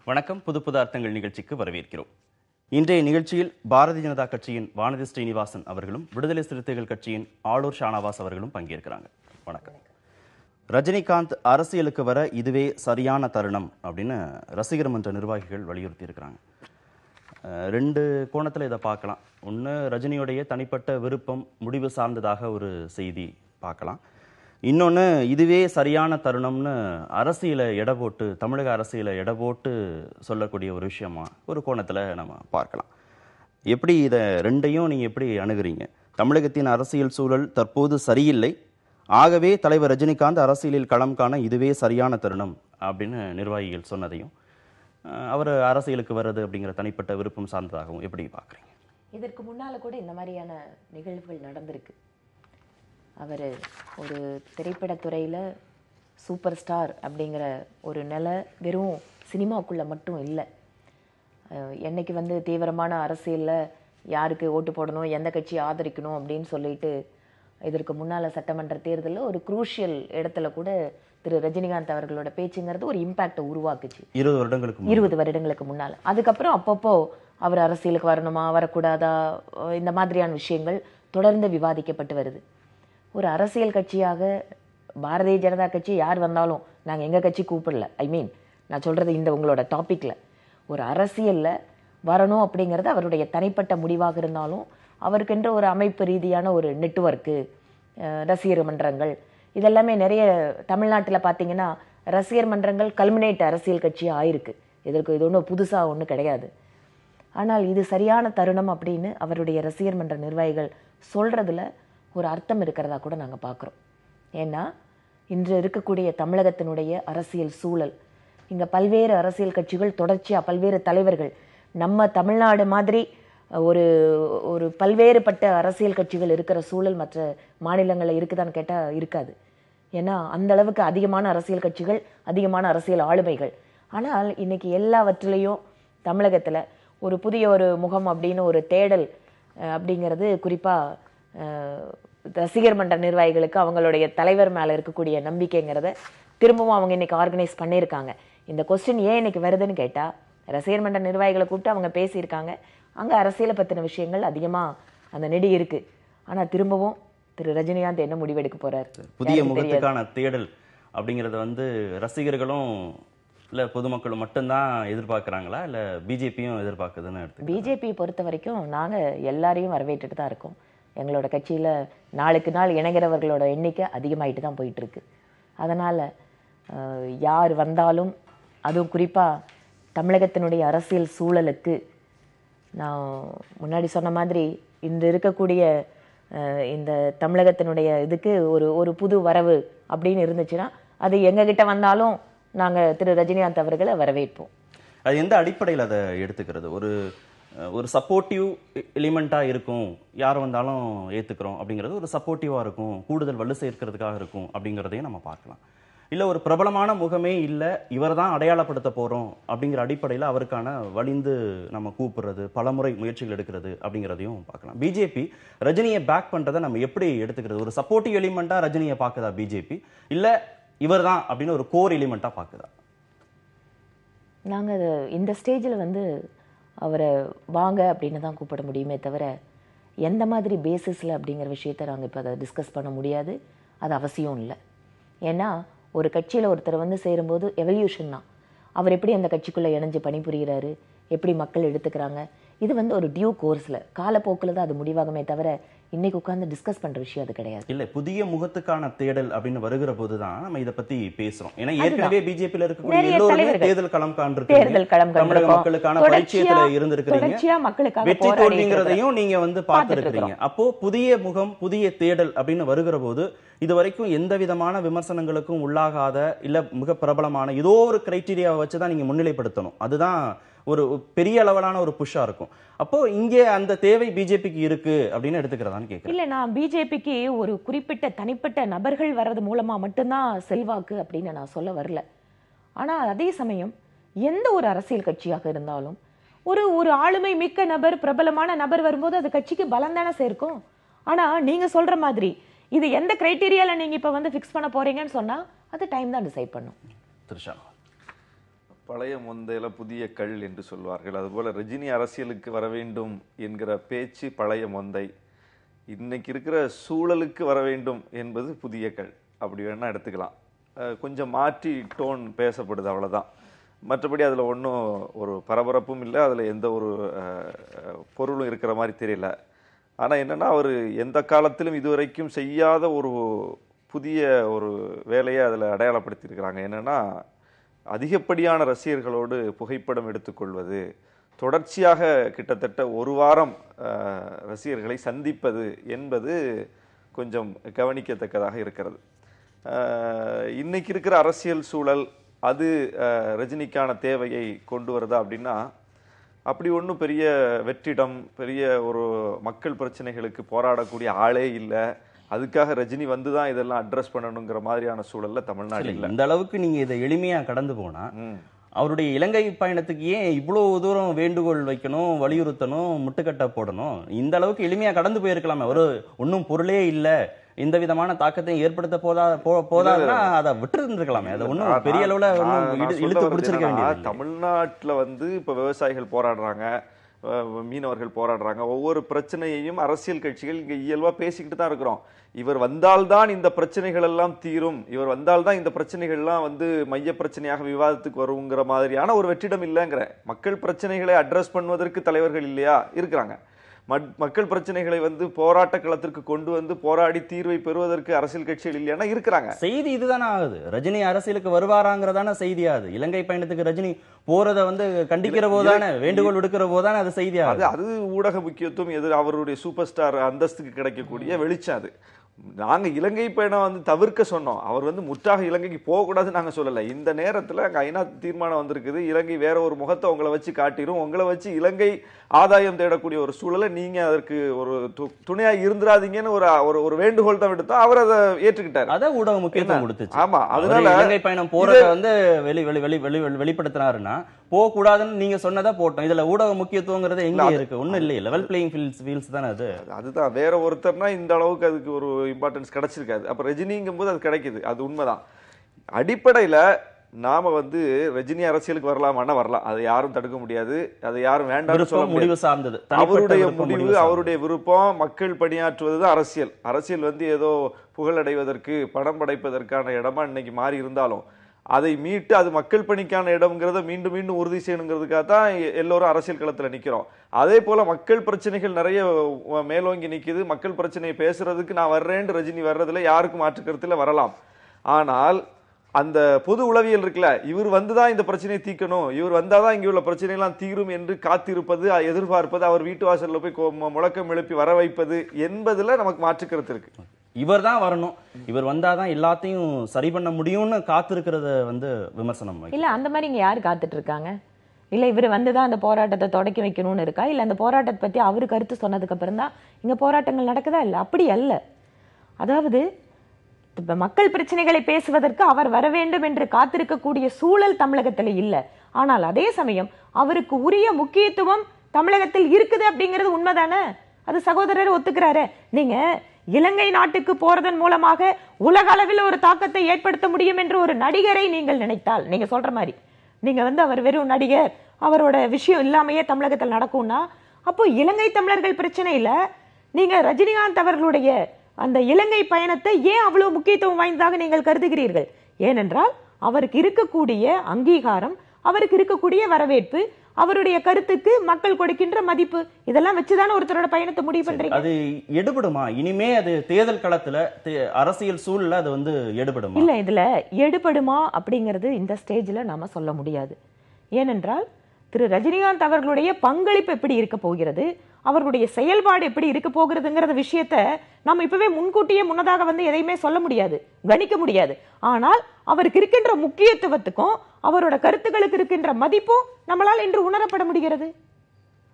வணக்கம். புது புது அர்த்தங்கள் நிகழ்ச்சிக்கு வரவேற்கிறோம். இன்றைய நிகழ்ச்சியில் பாரதிய ஜனதா கட்சியின் வானதி ஸ்ரீனிவாசன் அவர்களும் விடுதலை சிறுத்தைகள் கட்சியின் ஆளூர் ஷானவாஸ் அவர்களும் பங்கேற்கிறாங்க. வணக்கம். ரஜினிகாந்த் அரசியலுக்கு வர இதுவே சரியான தருணம் அப்படின்னு ரசிகர் மன்ற நிர்வாகிகள் வலியுறுத்தி இருக்கிறாங்க. ரெண்டு கோணத்தில் இதை பார்க்கலாம். ஒன்று, ரஜினியுடைய தனிப்பட்ட விருப்பம் முடிவு சார்ந்ததாக ஒரு செய்தி பார்க்கலாம். இன்னொன்று, இதுவே சரியான தருணம்னு அரசியலை எடை போட்டு, தமிழக அரசியலை எடை போட்டு சொல்லக்கூடிய ஒரு விஷயமா ஒரு கோணத்தில் நம்ம பார்க்கலாம். எப்படி இதை ரெண்டையும் நீங்கள் எப்படி அணுகுறீங்க? தமிழகத்தின் அரசியல் சூழல் தற்போது சரியில்லை, ஆகவே தலைவர் ரஜினிகாந்த் அரசியலில் களம் காண இதுவே சரியான தருணம் அப்படின்னு நிர்வாகிகள் சொன்னதையும், அவர் அரசியலுக்கு வர்றது அப்படிங்கிற தனிப்பட்ட விருப்பம் சார்ந்ததாகவும் எப்படி பார்க்குறீங்க? இதற்கு முன்னால் கூட இந்த மாதிரியான நிகழ்வுகள் நடந்திருக்கு. அவர் ஒரு திரைப்படத்துறையில் சூப்பர் ஸ்டார் அப்படிங்கிற ஒரு நிலை வெறும் சினிமாக்குள்ளே மட்டும் இல்லை. என்னைக்கு தீவிரமான அரசியலில் யாருக்கு ஓட்டு போடணும், எந்த கட்சியை ஆதரிக்கணும் அப்படின்னு சொல்லிட்டு இதற்கு முன்னால் சட்டமன்ற தேர்தலில் ஒரு குரூஷியல் இடத்துல கூட திரு ரஜினிகாந்த் அவர்களோட பேச்சுங்கிறது ஒரு இம்பேக்டை உருவாக்குச்சு 20 வருடங்களுக்கு முன்னால். அதுக்கப்புறம் அப்பப்போ அவர் அரசியலுக்கு வரணுமா வரக்கூடாதா இந்த மாதிரியான விஷயங்கள் தொடர்ந்து விவாதிக்கப்பட்டு வருது. ஒரு அரசியல் கட்சியாக பாரதிய ஜனதா கட்சி யார் வந்தாலும் நாங்கள் எங்கள் கட்சி கூப்பிடல. நான் சொல்கிறது இந்த உங்களோட டாப்பிக்கில் ஒரு அரசியலில் வரணும் அப்படிங்கிறது அவருடைய தனிப்பட்ட முடிவாக இருந்தாலும், அவருக்கென்ற ஒரு அமைப்பு ரீதியான ஒரு நெட்வொர்க்கு, ரசிகர் மன்றங்கள், இதெல்லாமே நிறைய தமிழ்நாட்டில் பார்த்தீங்கன்னா ரசிகர் மன்றங்கள் கல்மினேட் அரசியல் கட்சியாக ஆயிருக்கு. இதற்கு இது ஒன்றும் புதுசாக ஒன்றும் கிடையாது. ஆனால் இது சரியான தருணம் அப்படின்னு அவருடைய ரசிகர் மன்ற நிர்வாகிகள் சொல்கிறதுல ஒரு அர்த்தம் இருக்கிறதா கூட நாங்கள் பார்க்குறோம். ஏன்னா இன்று இருக்கக்கூடிய தமிழகத்தினுடைய அரசியல் சூழல், இங்கே பல்வேறு அரசியல் கட்சிகள் தொடர்ச்சியாக பல்வேறு தலைவர்கள், நம்ம தமிழ்நாடு மாதிரி ஒரு ஒரு பல்வேறுபட்ட அரசியல் கட்சிகள் இருக்கிற சூழல் மற்ற மாநிலங்களில் இருக்குதான்னு கேட்டால் இருக்காது. ஏன்னா அந்த அளவுக்கு அதிகமான அரசியல் கட்சிகள், அதிகமான அரசியல் ஆளுமைகள். ஆனால் இன்னைக்கு எல்லாவற்றிலையும் தமிழகத்தில் ஒரு புதிய ஒரு முகம் அப்படின்னு ஒரு தேடல் அப்படிங்கிறது குறிப்பாக ரசிகர் மன்ற நிர்வாகிகளுக்கு அவங்களுடைய தலைவர் மேலே இருக்கக்கூடிய நம்பிக்கைங்கிறத திரும்பவும் அவங்க இன்னைக்கு ஆர்கனைஸ் பண்ணியிருக்காங்க. இந்த கொஸ்டின் ஏன் இன்னைக்கு வருதுன்னு கேட்டால், ரசிகர் மன்ற நிர்வாகிகளை கூப்பிட்டு அவங்க பேசியிருக்காங்க. அங்கே அரசியலை பற்றின விஷயங்கள் அதிகமாக அந்த நெடி இருக்குது. ஆனால் திரும்பவும் திரு ரஜினிகாந்த் என்ன முடிவெடுக்க போகிறார்? புதிய முகத்துக்கான தேடல் அப்படிங்கிறத ரசிகர்களும் இல்லை பொதுமக்களும் மட்டும்தான் எதிர்பார்க்குறாங்களா, இல்லை பிஜேபியும் எதிர்பார்க்குதுன்னு எடுத்து? பிஜேபியை பொறுத்த வரைக்கும் நாங்கள் எல்லாரையும் வரவேற்றுட்டு தான் இருக்கோம். எங்களோட கட்சியில் நாளுக்கு நாள் இணைகிறவர்களோட எண்ணிக்கை அதிகமாகிட்டு தான் போயிட்டுருக்கு. அதனால் யார் வந்தாலும், அதுவும் குறிப்பாக தமிழகத்தினுடைய அரசியல் சூழலுக்கு, நான் முன்னாடி சொன்ன மாதிரி இன்று இருக்கக்கூடிய இந்த தமிழகத்தினுடைய இதுக்கு ஒரு புது வரவு அப்படின்னு இருந்துச்சுன்னா, அது எங்ககிட்ட வந்தாலும் நாங்கள் திரு ரஜினிகாந்த் அவர்களை வரவேற்போம். அது எந்த அடிப்படையில் அதை எடுத்துக்கிறது? ஒரு சப்போர்ட்டிவ் எலிமெண்ட்டாக இருக்கும், யார் வந்தாலும் ஏற்றுக்கிறோம் அப்படிங்கிறது ஒரு சப்போர்ட்டிவாக இருக்கும், கூடுதல் வலு சேர்க்கிறதுக்காக இருக்கும் அப்படிங்கிறதையும் நம்ம பார்க்கலாம். இல்லை ஒரு பிரபலமான முகமே இல்லை, இவர் தான் அடையாளப்படுத்த போகிறோம் அப்படிங்கிற அடிப்படையில் அவருக்கான வலிந்து நம்ம கூப்பிடுறது, பலமுறை முயற்சிகள் எடுக்கிறது அப்படிங்கிறதையும் பார்க்கலாம். பிஜேபி ரஜினியை பேக் பண்ணுறதை நம்ம எப்படி எடுத்துக்கிறது? ஒரு சப்போர்ட்டிவ் எலிமெண்ட்டாக ரஜினியை பார்க்குதா பிஜேபி, இல்லை இவர் தான் அப்படின்னு ஒரு கோர் எலிமெண்ட்டாக பார்க்குதா? நாங்கள் இந்த ஸ்டேஜில் அவரை வாங்க அப்படின்னு தான் கூப்பிட முடியுமே தவிர, எந்த மாதிரி பேசிஸில் அப்படிங்கிற விஷயத்தை நாங்கள் இப்போ அதை டிஸ்கஸ் பண்ண முடியாது. அது அவசியம் இல்லை. ஏன்னா ஒரு கட்சியில் ஒருத்தர் சேரும்போது எவல்யூஷன் தான். அவர் எப்படி அந்த கட்சிக்குள்ளே இணைஞ்சு பணிபுரிகிறாரு, எப்படி மக்கள் எடுத்துக்கிறாங்க, இது ஒரு டியூ கோர்ஸில் காலப்போக்கில் தான் அது முடிவாகுமே தவிர இன்னைக்கு உட்கார்ந்து டிஸ்கஸ் பண்ற விஷயம் அது கிடையாது. இல்ல, புதிய முகத்துக்கான தேடல் அப்படின்னு வருகிற போதுதான் நம்ம இதை பத்தி பேசுறோம். ஏன்னா ஏற்கனவே பிஜேபியில இருக்கக்கூடிய எல்லோருமே தேர்தல் களம் காண்றீங்க, தமிழக மக்களுக்கான பரிச்சயத்துல இருந்திருக்கிறீங்க, வெற்றி தோல்விங்கிறதையும் நீங்க பார்த்திருக்கிறீங்க. அப்போ புதிய முகம், புதிய தேடல் அப்படின்னு வருகிற போது இதுவரைக்கும் எந்த விதமான விமர்சனங்களுக்கும் உள்ளாகாத, இல்ல மிக பிரபலமான ஏதோ ஒரு கிரைட்டீரியாவை வச்சுதான் நீங்க முன்னிலைப்படுத்தணும். அதுதான் ஒரு பெரிய அளவிலான ஒரு புஷ்ஷா இருக்கும். அப்போ இங்கே அந்த தேவை பிஜேபிக்கு இருக்கு அப்படின்னு எடுத்துக்கிறதான்னு கேட்கிறேன். இல்ல, நான் பிஜேபிக்கு ஒரு குறிப்பிட்ட தனிப்பட்ட நபர்கள் வர்றது மூலமா மட்டும்தான் செல்வாக்கு அப்படின்னு நான் சொல்ல வரல. ஆனா அதே சமயம் எந்த ஒரு அரசியல் கட்சியாக இருந்தாலும் ஒரு ஆளுமை மிக்க நபர், பிரபலமான நபர் வரும்போது அது கட்சிக்கு பலம் தானே சேர்க்கும். ஆனா நீங்க சொல்ற மாதிரி இது எந்த கிரைட்டீரியால நீங்க இப்ப ஃபிக்ஸ் பண்ண போறீங்கன்னு சொன்னா அது டைம் தான் டிசைட் பண்ணும். திருஷா, பழைய முந்தையில புதிய கள் என்று சொல்வார்கள். அதுபோல ரஜினி அரசியலுக்கு வர வேண்டும் என்கிற பேச்சு பழைய மொந்தை, இன்னைக்கு இருக்கிற சூழலுக்கு வர வேண்டும் என்பது புதிய கள், அப்படி வேணா எடுத்துக்கலாம். கொஞ்சம் மாற்றி டோன் பேசப்படுது, அவ்வளவுதான். மற்றபடி அதுல ஒன்றும் ஒரு பரபரப்பும் இல்லை, அதுல எந்த ஒரு பொருளும் இருக்கிற மாதிரி தெரியல. ஆனா என்னன்னா, அவர் எந்த காலத்திலும் இதுவரைக்கும் செய்யாத ஒரு புதிய ஒரு வேலையை அதில் அடையாளப்படுத்தியிருக்கிறாங்க. என்னன்னா, அதிகப்படியான ரசிகர்களோடு புகைப்படம் எடுத்துக்கொள்வது, தொடர்ச்சியாக கிட்டத்தட்ட ஒரு வாரம் ரசிகர்களை சந்திப்பது என்பது கொஞ்சம் கவனிக்கத்தக்கதாக இருக்கிறது. இன்னைக்கு இருக்கிற அரசியல் சூழல் அது ரஜினிக்கான தேவையை கொண்டு வருதா அப்படின்னா, அப்படி ஒன்றும் பெரிய வெற்றிடம், பெரிய ஒரு மக்கள் பிரச்சனைகளுக்கு போராடக்கூடிய ஆளே இல்லை. அதுக்காக ரஜினி வந்து தான் இதெல்லாம் அட்ரஸ் பண்ணணுங்கிற மாதிரியான சூழல்ல தமிழ்நாடு இல்லை. இந்த அளவுக்கு நீங்க இதை எளிமையா கடந்து போனா, அவருடைய இலங்கை பயணத்துக்கு ஏன் இவ்வளவு தூரம் வேண்டுகோள் வைக்கணும், வலியுறுத்தணும், முட்டுக்கட்டை போடணும்? இந்த அளவுக்கு எளிமையா கடந்து போயிருக்கலாமே. ஒரு ஒன்னும் பொருளே இல்ல, இந்த விதமான தாக்கத்தை ஏற்படுத்த போதாதுன்னா அதை விட்டு இருந்திருக்கலாமே. அதை ஒன்னும் பெரிய அளவுல இழுத்து பிடிச்சிருக்க வேண்டியது. தமிழ்நாட்டுல வந்து இப்ப விவசாயிகள் போராடுறாங்க, மீனவர்கள் போராடுறாங்க. ஒவ்வொரு பிரச்சனையையும் அரசியல் கட்சிகள் இங்க இயல்பா பேசிக்கிட்டு தான் இருக்கிறோம். இவர் வந்தால்தான் இந்த பிரச்சனைகள் எல்லாம் தீரும், இவர் வந்தால்தான் இந்த பிரச்சனைகள் எல்லாம் வந்து மைய பிரச்சனையாக விவாதத்துக்கு வருங்கிற மாதிரியான ஒரு வெற்றிடம் இல்லைங்கிற. மக்கள் பிரச்சனைகளை அட்ரஸ் பண்ணுவதற்கு தலைவர்கள் இல்லையா இருக்கிறாங்க. மக்கள் பிரச்சனைகளை வந்து போராட்ட களத்திற்கு கொண்டு வந்து போராடி தீர்வை பெறுவதற்கு அரசியல் கட்சிகள் இல்லையா இருக்கிறாங்க. செய்தி இதுதானே ஆகுது. ரஜினி அரசியலுக்கு வருவாராங்கிறதான செய்தியாது. இலங்கை பயணத்துக்கு ரஜினி போறதை வந்து கண்டிக்கிற போதானே, வேண்டுகோள் விடுக்கிற போதானே அது செய்தியாது. அது ஊடக முக்கியத்துவம் அவருடைய சூப்பர் ஸ்டார் அந்தஸ்துக்கு கிடைக்கக்கூடிய வெளிச்சம். அது நாங்க இலங்கை பயணம் வந்து தவிர்க்க சொன்னோம். அவர் வந்து முற்றாக இலங்கைக்கு போகக்கூடாதுன்னு நாங்க சொல்லல. இந்த நேரத்துல அங்க ஐநா தீர்மானம் வந்திருக்குது, இலங்கை வேற ஒரு முகத்தை உங்களை வச்சு காட்டிரும், உங்களை வச்சு இலங்கை ஆதாயம் தேடக்கூடிய ஒரு சூழலை நீங்க அதற்கு ஒரு துணையா இருந்துராதீங்கன்னு ஒரு வேண்டுகோள் தான் விடுத்தோம். அவர் அதை ஏற்றுக்கிட்டார். அதான் ஊடக முக்கியத்துவம் கொடுத்துச்சு. ஆமா, அதனால இலங்கை பயணம் போறத வந்து வெளிப்படுத்தினாருன்னா போக கூடாதுன்னு நீங்க சொன்னதா போட்டோம். இதுல ஊடக முக்கியத்துவங்கிறது எங்க இருக்கு? ஒண்ணும் இல்லையே. லெவல் பிளேயிங் ஃபீல்ட்ஸ் தானே அது. அதுதான். வேற ஒருத்தர்னா இந்த அளவுக்கு அதுக்கு ஒரு இம்பார்ட்டன்ஸ் கிடைச்சிருக்காது. அப்ப ரஜினிங்கும் போது அது கிடைக்குது, அது உண்மைதான். அடிப்படையில நாம வந்து ரஜினி அரசியலுக்கு வரலாமான்னா வரலாம், அதை யாரும் தடுக்க முடியாது, அதை யாரும் வேண்டாம் சொல்ல முடிவு சார்ந்தது. அவருடைய முடிவு, அவருடைய விருப்பம். மக்கள் பணியாற்றுவதுதான் அரசியல். அரசியல் வந்து ஏதோ புகழடைவதற்கு, பணம் படைப்பதற்கான இடமா இன்னைக்கு மாறி இருந்தாலும் அதை மீட்டு அது மக்கள் பணிக்கான இடம்ங்கிறத மீண்டும் மீண்டும் உறுதி செய்யணுங்கிறதுக்காக தான் எல்லோரும் அரசியல் களத்துல நிக்கிறோம். அதே போல மக்கள் பிரச்சனைகள் நிறைய மேலோங்கி நிக்குது. மக்கள் பிரச்சனையை பேசுறதுக்கு நான் வர்றேன்னு ரஜினி வர்றதுல யாருக்கும் மாற்று கருத்துல வரலாம். ஆனால் அந்த பொது உளவியல் இருக்குல்ல, இவர் வந்துதான் இந்த பிரச்சனையை தீர்க்கணும், இவர் வந்தாதான் இங்க உள்ள பிரச்சனை எல்லாம் தீரும் என்று காத்திருப்பது, எதிர்பார்ப்பது, அவர் வீட்டு வாசல்ல போய் முழக்கம் எழுப்பி வர வைப்பது என்பதுல நமக்கு மாற்று கருத்து இருக்கு. இவர் தான் வரணும், இவர் வந்தாதான் எல்லாத்தையும் சரி பண்ண முடியும்னு காத்திருக்கிறத வந்து விமர்சனம் இல்ல. அந்த மாதிரி இங்க யாரு காத்துட்டு இருக்காங்க? இல்ல இவர் வந்துதான் அந்த போராட்டத்தை தொடக்கி வைக்கணும்னு இருக்கா? இல்ல அந்த போராட்டத்தை பத்தி அவரு கருத்து சொன்னதுக்கு அப்புறம் தான் இங்க போராட்டங்கள் நடக்குதா? இல்ல, அப்படி அல்ல. அதாவது மக்கள் பிரச்சனைகளை பேசுவதற்கு அவர் வர வேண்டும் என்று காத்திருக்கக்கூடிய சூழல் தமிழகத்தில் இல்ல. ஆனால் அதே சமயம் அவருக்கு உரிய முக்கியத்துவம் தமிழகத்தில் இருக்குது அப்படிங்கிறது உண்மைதானே? அது சகோதரர் ஒத்துக்கிறாரு. நீங்க இலங்கை நாட்டுக்கு போறதன் மூலமாக உலக அளவில் ஒரு தாக்கத்தை ஏற்படுத்த முடியும் என்று ஒரு நடிகரை நீங்கள் நினைத்தால், நீங்க சொல்ற மாதிரி நீங்க வந்து அவர் வெறும் நடிகர், அவரோட விஷயம் இல்லாமையே தமிழகத்தில் நடக்கும்னா, அப்போ இலங்கை தமிழர்கள் பிரச்சனையில நீங்க ரஜினிகாந்த் அவர்களுடைய அந்த இலங்கை பயணத்தை ஏன் அவ்வளவு முக்கியத்துவம் வாய்ந்ததாக நீங்கள் கருதுகிறீர்கள்? ஏனென்றால் அவருக்கு இருக்கக்கூடிய அங்கீகாரம், அவருக்கு இருக்கக்கூடிய வரவேற்பு, அவருடைய கருத்துக்கு மக்கள் கொடுக்கின்ற மதிப்பு, இதெல்லாம் வச்சுதானே ஒருத்தரோட பயணத்தை முடிவு பண்றீங்க. அது எடுபடுமா? இனிமே அது தேர்தல் களத்துல அரசியல் சூழல்ல அது வந்து எடுபடுமா? இல்ல, இதுல எடுபடுமா அப்படிங்கிறது இந்த ஸ்டேஜ்ல நாம சொல்ல முடியாது. ஏனென்றால் திரு ரஜினிகாந்த் அவர்களுடைய பங்களிப்பு எப்படி இருக்க போகிறது, அவர்களுடைய செயல்பாடு எப்படி இருக்க போகிறதுங்கிற விஷயத்த நம்ம இப்பவே முன்னதாக வந்து எதையுமே சொல்ல முடியாது, கணிக்க முடியாது. ஆனால் அவருக்கு இருக்கின்ற முக்கியத்துவத்துக்கும் அவரோட கருத்துக்களுக்கு இருக்கின்ற மதிப்பும் நம்மளால் இன்று உணரப்பட முடிகிறது.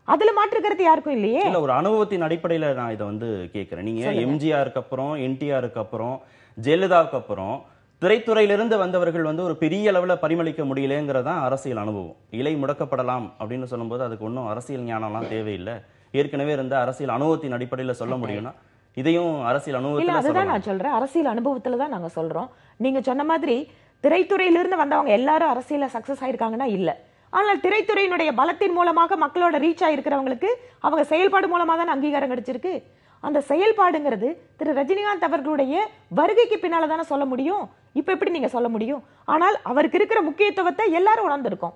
அதுல மாற்று கருத்து யாருக்கும் இல்லையே. இல்ல, ஒரு அனுபவத்தின் அடிப்படையில நான் இதை வந்து கேட்கிறேன். நீங்க எம்ஜிஆருக்கு அப்புறம், என்டிஆருக்கு அப்புறம், ஜெயலலிதாவுக்கு அப்புறம் திரைத்துறையிலிருந்து வந்தவர்கள் வந்து ஒரு பெரிய அளவில் பரிமளிக்க முடியலங்கிறதான் அரசியல் அனுபவம். இலை முடக்கப்படலாம் அப்படின்னு சொல்லும்போது அதுக்கு ஒன்றும் அரசியல் ஞானம்லாம் தேவையில்லை. ஏற்கனவே இருந்த அரசியல் அனுபவத்தின் அடிப்படையில் சொல்ல முடியும்னா இதையும் அரசியல் அனுபவத்தில் அதுதான் நான் சொல்றேன். அரசியல் அனுபவத்துல தான் நாங்க சொல்றோம். நீங்க சொன்ன மாதிரி திரைத்துறையிலிருந்து வந்தவங்க எல்லாரும் அரசியல சக்சஸ் ஆயிருக்காங்கன்னா இல்ல. ஆனால் திரைத்துறையினுடைய பலத்தின் மூலமாக மக்களோட ரீச் ஆயிருக்கிறவங்களுக்கு அவங்க செயல்பாடு மூலமா தான் அங்கீகாரம் கிடைச்சிருக்கு. அந்த செயல்பாடுங்கிறது திரு ரஜினிகாந்த் அவர்களுடைய வருகைக்கு பின்னால தானே சொல்ல முடியும். இப்ப எப்படி நீங்க சொல்ல முடியும்? ஆனால் அவருக்கு இருக்கிற முக்கியத்துவத்தை எல்லாரும் உணர்ந்திருக்கோம்.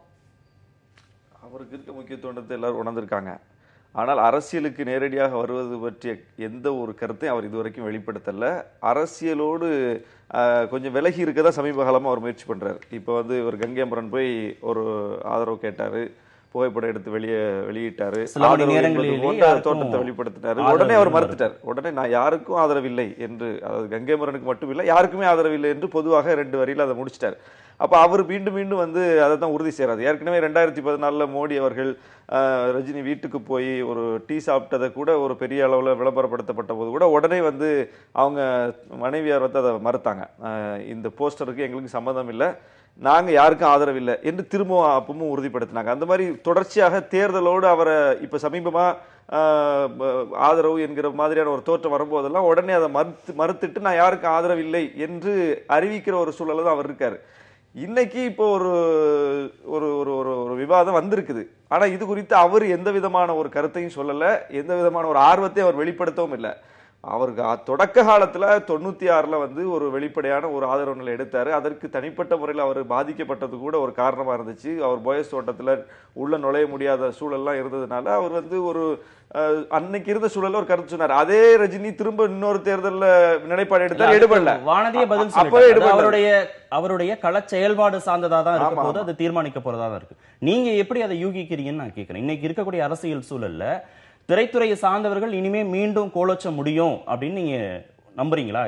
அவருக்கு இருக்க முக்கியத்துவத்தை எல்லாரும் உணர்ந்திருக்காங்க. ஆனால் அரசியலுக்கு நேரடியாக வருவது பற்றிய எந்த ஒரு கருத்தையும் அவர் இதுவரைக்கும் வெளிப்படுத்தல. அரசியலோடு கொஞ்சம் விலகி இருக்கதான் சமீப காலமாக அவர் முயற்சி பண்றாரு. இப்போ வந்து இவர் கங்கை அமரன் போய் ஒரு ஆதரவு கேட்டாரு, புகைப்படம் எடுத்து வெளியிட்டாரு, தோட்டத்தை வெளிப்படுத்தினாரு. உடனே அவர் மறுத்துட்டார். உடனே நான் யாருக்கும் ஆதரவில்லை என்று, அதாவது கங்கை அமரனுக்கு மட்டும் இல்லை யாருக்குமே ஆதரவில்லை என்று பொதுவாக 2 வரியில் அதை முடிச்சிட்டார். அப்ப அவர் மீண்டும் மீண்டும் வந்து அதை தான் உறுதி செய்யறாரு. ஏற்கனவே 2014 மோடி அவர்கள் ரஜினி வீட்டுக்கு போய் ஒரு டீ சாப்பிட்டதை கூட ஒரு பெரிய அளவில் விளம்பரப்படுத்தப்பட்ட போது கூட உடனே வந்து அவங்க மனைவியார் வந்து அதை மறுத்தாங்க. இந்த போஸ்டருக்கு எங்களுக்கு சம்மதம் இல்லை, நாங்க யாருக்கும் ஆதரவில்லை என்று திரும்பவும் அப்பவும் உறுதிப்படுத்தினாங்க. அந்த மாதிரி தொடர்ச்சியாக தேர்தலோடு அவரை இப்ப சமீபமா ஆதரவு என்கிற மாதிரியான ஒரு தோற்றம் வரும்போதெல்லாம் உடனே அதை மறுத்துட்டு நான் யாருக்கும் ஆதரவு இல்லை என்று அறிவிக்கிற ஒரு சூழல தான் அவர் இருக்காரு. இன்னைக்கு இப்போ ஒரு ஒரு ஒரு விவாதம் வந்திருக்குது. ஆனா இது குறித்து அவர் எந்த விதமான ஒரு கருத்தையும் சொல்லல, எந்த விதமான ஒரு ஆர்வத்தையும் அவர் வெளிப்படுத்தவும் இல்லை. அவருக்கு தொடக்க காலத்துல 96ல வந்து ஒரு வெளிப்படையான ஒரு ஆதரவு நிலை எடுத்தாரு. அதற்கு தனிப்பட்ட முறையில் அவர் பாதிக்கப்பட்டது கூட ஒரு காரணமா இருந்துச்சு. அவர் போயஸ் தோட்டத்துல உள்ள நுழைய முடியாத சூழல்லாம் இருந்ததுனால அவர் வந்து ஒரு அன்னைக்கு இருந்த சூழல்ல ஒரு கருத்து சொன்னார். அதே ரஜினி திரும்ப இன்னொரு தேர்தல்ல நிலைப்பாடு எடுத்தார், எடுபடல. வானதிய பதில் சொல்லிட்டாரு. அவருடைய கள செயல்பாடு சார்ந்ததா தான் இருக்க போது, அது தீர்மானிக்க போறதா தான் இருக்கு. நீங்க எப்படி அதை யூகிக்கிறீங்கன்னு நான் கேட்கிறேன். இன்னைக்கு இருக்கக்கூடிய அரசியல் சூழல்ல திரைத்துறையை சார்ந்தவர்கள் இனிமே மீண்டும் கோலோச்ச முடியும் அப்படின்னு நீங்க நம்புறீங்களா?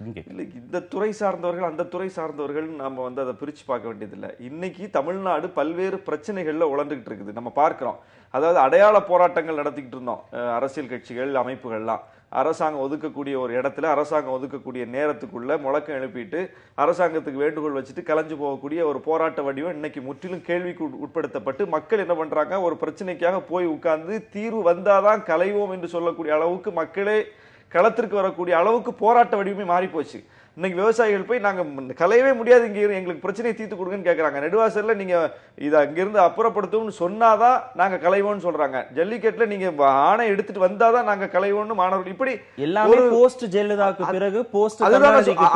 இல்லை, இந்த துறை சார்ந்தவர்கள் அந்த துறை சார்ந்தவர்கள் நம்ம வந்து அதை பிரிச்சு பார்க்க வேண்டியதில்லை. இன்னைக்கு தமிழ்நாடு பல்வேறு பிரச்சனைகள்ல உழந்துகிட்டு இருக்குது, நம்ம பார்க்கிறோம். அதாவது அடையாள போராட்டங்கள் நடத்திக்கிட்டு இருந்தோம் அரசியல் கட்சிகள் அமைப்புகள்லாம். அரசாங்கம் ஒதுக்கக்கூடிய ஒரு இடத்துல அரசாங்கம் ஒதுக்கக்கூடிய நேரத்துக்குள்ள முழக்கம் எழுப்பிட்டு அரசாங்கத்துக்கு வேண்டுகோள் வச்சுட்டு கலைஞ்சு போகக்கூடிய ஒரு போராட்ட வடிவம் இன்னைக்கு முற்றிலும் கேள்விக்கு உட்படுத்தப்பட்டு மக்கள் என்ன பண்றாங்க, ஒரு பிரச்சனைக்காக போய் உட்கார்ந்து தீர்வு வந்தாதான் கலைவோம் என்று சொல்லக்கூடிய அளவுக்கு மக்களே களத்திற்கு வரக்கூடிய அளவுக்கு போராட்ட வடிவமே மாறி போச்சு. இன்னைக்கு விவசாயிகள் போய் நாங்க கலையவே முடியாது, இங்க எங்களுக்கு பிரச்சனையை தீர்த்து கொடுங்கன்னு கேட்கறாங்க. நெடுவாசல்ல நீங்க இதை அங்கிருந்து அப்புறப்படுத்தும்னு சொன்னாதான் நாங்க கலைவோம்னு சொல்றாங்க. ஜல்லிக்கட்டுல நீங்க ஆணை எடுத்துட்டு வந்தாதான் நாங்க கலைவோம்னு மாணவர்கள் இப்படி எல்லாமே போஸ்ட் ஜெயலலிதாவுக்கு பிறகு போஸ்ட்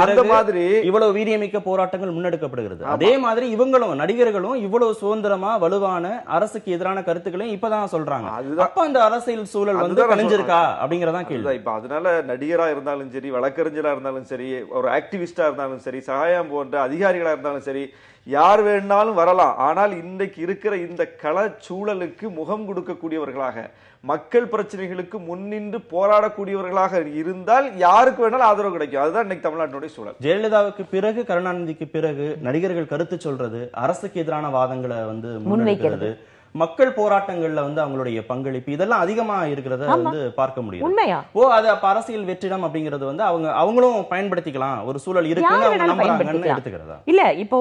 அந்த மாதிரி இவ்வளவு வீரியமிக்க போராட்டங்கள் முன்னெடுக்கப்படுகிறது. அதே மாதிரி இவங்களும் நடிகர்களும் இவ்வளவு சுதந்திரமா வலுவான அரசுக்கு எதிரான கருத்துக்களையும் இப்பதான் சொல்றாங்க. அப்ப அந்த அரசியல் சூழல் வந்து கலைஞ்சிருக்கா அப்படிங்கறதான் கேள்வி. இப்ப அதனால நடிகரா இருந்தாலும் சரி, வழக்கறிஞரா இருந்தாலும் சரி, ஒரு ஆக்டிவிஸ்டா இருந்தாலும் சரி, சகாயம் போன்ற அதிகாரிகளா இருந்தாலும் சரி, யார் வேணாலும் வரலாம். ஆனால் இன்றைக்கு இருக்கிற இந்த கள சூழலுக்கு முகம் கொடுக்கக்கூடியவர்களாக, மக்கள் பிரச்சனைகளுக்கு முன்னின்று போராடக்கூடியவர்களாக இருந்தால் யாருக்கு வேணாலும் ஆதரவு கிடைக்கும். அதுதான் இன்னைக்கு தமிழ்நாட்டினுடைய சூழல். ஜெயலலிதாவுக்கு பிறகு, கருணாநிதிக்கு பிறகு நடிகர்கள் கருத்து சொல்றது, அரசுக்கு எதிரான வாதங்களை வந்து முன்வைக்கிறது, மக்கள் போராட்டங்கள்ல வந்து அவங்களுடைய பங்களிப்பு இதெல்லாம் அதிகமா இருக்கிறத வந்து பார்க்க முடியும். உண்மையா? அது அப்ப அரசியல் வெற்றிடம் அப்படிங்கறது வந்து அவங்களும் பயன்படுத்திக்கலாம், ஒரு சூழல் இருக்குன்னு அவங்க நம்புறாங்கன்னு எடுத்துக்கிறதா? இல்ல, இப்போ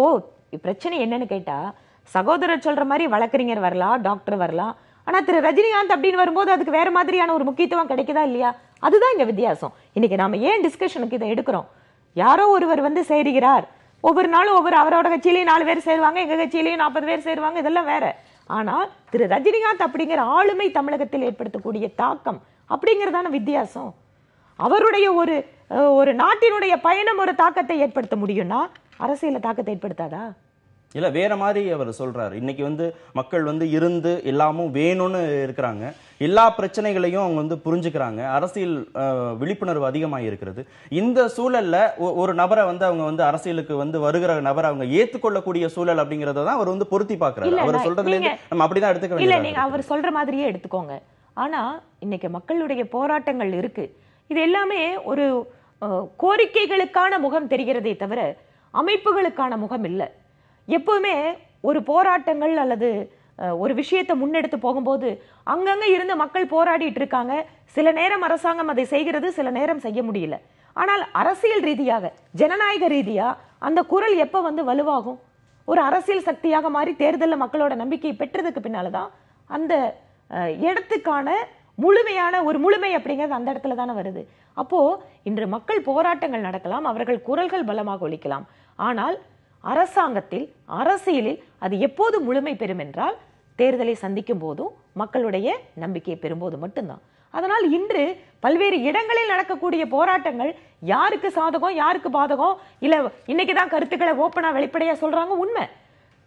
பிரச்சனை என்னன்னு கேட்டா, சகோதரர் சொல்ற மாதிரி வழக்கறிஞர் வரலாம், டாக்டர் வரலாம். ஆனா திரு ரஜினிகாந்த் அப்படின்னு வரும்போது அதுக்கு வேற மாதிரியான ஒரு முக்கியத்துவம் கிடைக்குதா இல்லையா? அதுதான் இங்க வித்தியாசம். இன்னைக்கு நாம ஏன் டிஸ்கஷனுக்கு இதை எடுக்கிறோம்? யாரோ ஒருவர் வந்து சேருகிறார், ஒவ்வொரு நாளும் அவரோட கட்சியிலேயே 4 பேர் சேருவாங்க, எங்க கட்சியிலேயே 40 பேர் சேருவாங்க, இதெல்லாம் வேற. ஆனா திரு ரஜினிகாந்த் அப்படிங்கிற ஆளுமை தமிழகத்தில் ஏற்படுத்தக்கூடிய தாக்கம் அப்படிங்கறதான வித்தியாசம். அவருடைய ஒரு நாட்டினுடைய பயணம் ஒரு தாக்கத்தை ஏற்படுத்த முடியும்னா அரசியல தாக்கத்தை ஏற்படுத்தாதா? இல்ல, வேற மாதிரி அவர் சொல்றாரு. இன்னைக்கு வந்து மக்கள் வந்து இருந்து எல்லாமும் வேணும்னு இருக்கிறாங்க, எல்லா பிரச்சனைகளையும் அவங்க வந்து புரிஞ்சுக்கிறாங்க, அரசியல் விழிப்புணர்வு அதிகமாக இருக்கிறது. இந்த சூழல்ல ஒரு நபரை வந்து அவங்க வந்து அரசியலுக்கு வந்து வருகிற நபரை அவங்க ஏத்துக்கொள்ளக்கூடிய சூழல் அப்படிங்கறத தான் அவர் வந்து பொருத்தி பாக்குறாரு. அவர் சொல்றதுல நம்ம அப்படிதான் எடுத்துக்க வேண்டியது. இல்ல, நீங்க அவர் சொல்ற மாதிரியே எடுத்துக்கோங்க. ஆனா இன்னைக்கு மக்களுடைய போராட்டங்கள் இருக்கு. இது எல்லாமே ஒரு கோரிக்கைகளுக்கான முகம் தெரிகிறதே தவிர அமைப்புகளுக்கான முகம் இல்லை. எப்பவுமே ஒரு போராட்டங்கள் அல்லது ஒரு விஷயத்தை முன்னெடுத்து போகும்போது அங்கங்க இருந்து மக்கள் போராடிட்டு இருக்காங்க. சில நேரம் அரசாங்கம் அதை செய்கிறது, சில நேரம் செய்ய முடியல. ஆனால் அரசியல் ரீதியாக, ஜனநாயக ரீதியா அந்த குரல் எப்ப வந்து வலுவாகும்? ஒரு அரசியல் சக்தியாக மாறி தேர்தலில் மக்களோட நம்பிக்கையை பெற்றதுக்கு பின்னால்தான் அந்த இடத்துக்கான முழுமையான ஒரு முழுமை அப்படிங்கிறது அந்த இடத்துல தானே வருது. அப்போ இன்று மக்கள் போராட்டங்கள் நடக்கலாம், அவர்கள் குரல்கள் பலமாக ஒலிக்கலாம். ஆனால் அரசாங்கத்தில் அரசியலில் அது எப்போது முழுமை பெறும் என்றால் தேர்தலை சந்திக்கும் போதும் மக்களுடைய நம்பிக்கையை பெறும்போது மட்டும்தான். அதனால் இன்று பல்வேறு இடங்களில் நடக்கக்கூடிய போராட்டங்கள் யாருக்கு சாதகம் யாருக்கு பாதகம் இல்ல இன்னைக்குதான் கருத்துக்களை ஓப்பனா வெளிப்படையா சொல்றாங்க. உண்மை.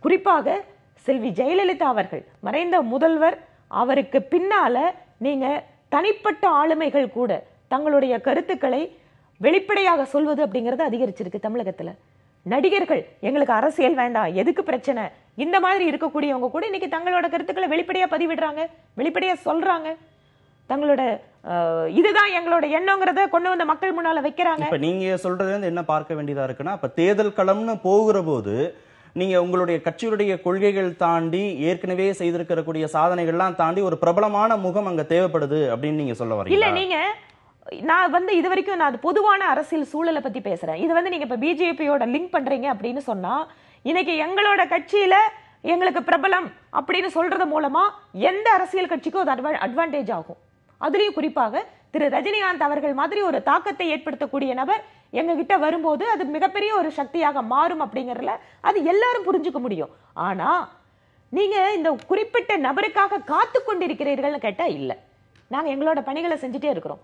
குறிப்பாக செல்வி ஜெயலலிதா அவர்கள் மறைந்த முதல்வர், அவருக்கு பின்னால நீங்க தனிப்பட்ட ஆளுமைகள் கூட தங்களுடைய கருத்துக்களை வெளிப்படையாக சொல்வது அப்படிங்கிறது அதிகரிச்சிருக்கு தமிழகத்துல. நடிகர்கள் எங்களுக்கு அரசியல் வேண்டாம், எதுக்கு பிரச்சனை, இந்த மாதிரி இருக்கக்கூடியவங்க கூட இன்னைக்கு தங்களோட கருத்துக்களை வெளிப்படையா பதிவிடுறாங்க, வெளிப்படையா சொல்றாங்க. தங்களோட இதுதான் எங்களோட எண்ணங்கிறத கொண்டு வந்த மக்கள் முன்னால வைக்கிறாங்க. இப்ப நீங்க சொல்றது வந்து என்ன பார்க்க வேண்டியதா இருக்குன்னா, அப்ப தேர்தல் களம்னு போகிற போது நீங்க உங்களுடைய கட்சியுடைய கொள்கைகள் தாண்டி ஏற்கனவே செய்திருக்கக்கூடிய சாதனைகள்லாம் தாண்டி ஒரு பிரபலமான முகம் அங்க தேவைப்படுது அப்படின்னு நீங்க சொல்ல வரீங்க. இல்ல, நீங்க நான் வந்து இது வரைக்கும் நான் பொதுவான அரசியல் சூழலை பத்தி பேசுறேன். இது வந்து நீங்க இப்ப பிஜேபியோட லிங்க் பண்றீங்க அப்படின்னு சொன்னா, இன்னைக்கு எங்களோட கட்சியில எங்களுக்கு பிரபலம் அப்படின்னு சொல்றது மூலமா எந்த அரசியல் கட்சிக்கும் அது அட்வான்டேஜ் ஆகும். அதுலயும் குறிப்பாக திரு ரஜினிகாந்த் அவர்கள் மாதிரி ஒரு தாக்கத்தை ஏற்படுத்தக்கூடிய நபர் எங்க கிட்ட வரும்போது அது மிகப்பெரிய ஒரு சக்தியாக மாறும் அப்படிங்கறதுல அது எல்லாரும் புரிஞ்சுக்க முடியும். ஆனா நீங்க இந்த குறிப்பிட்ட நபருக்காக காத்து கொண்டிருக்கிறீர்கள்னு கேட்டா இல்ல, நாங்க எங்களோட பணிகளை செஞ்சுட்டே இருக்கிறோம்.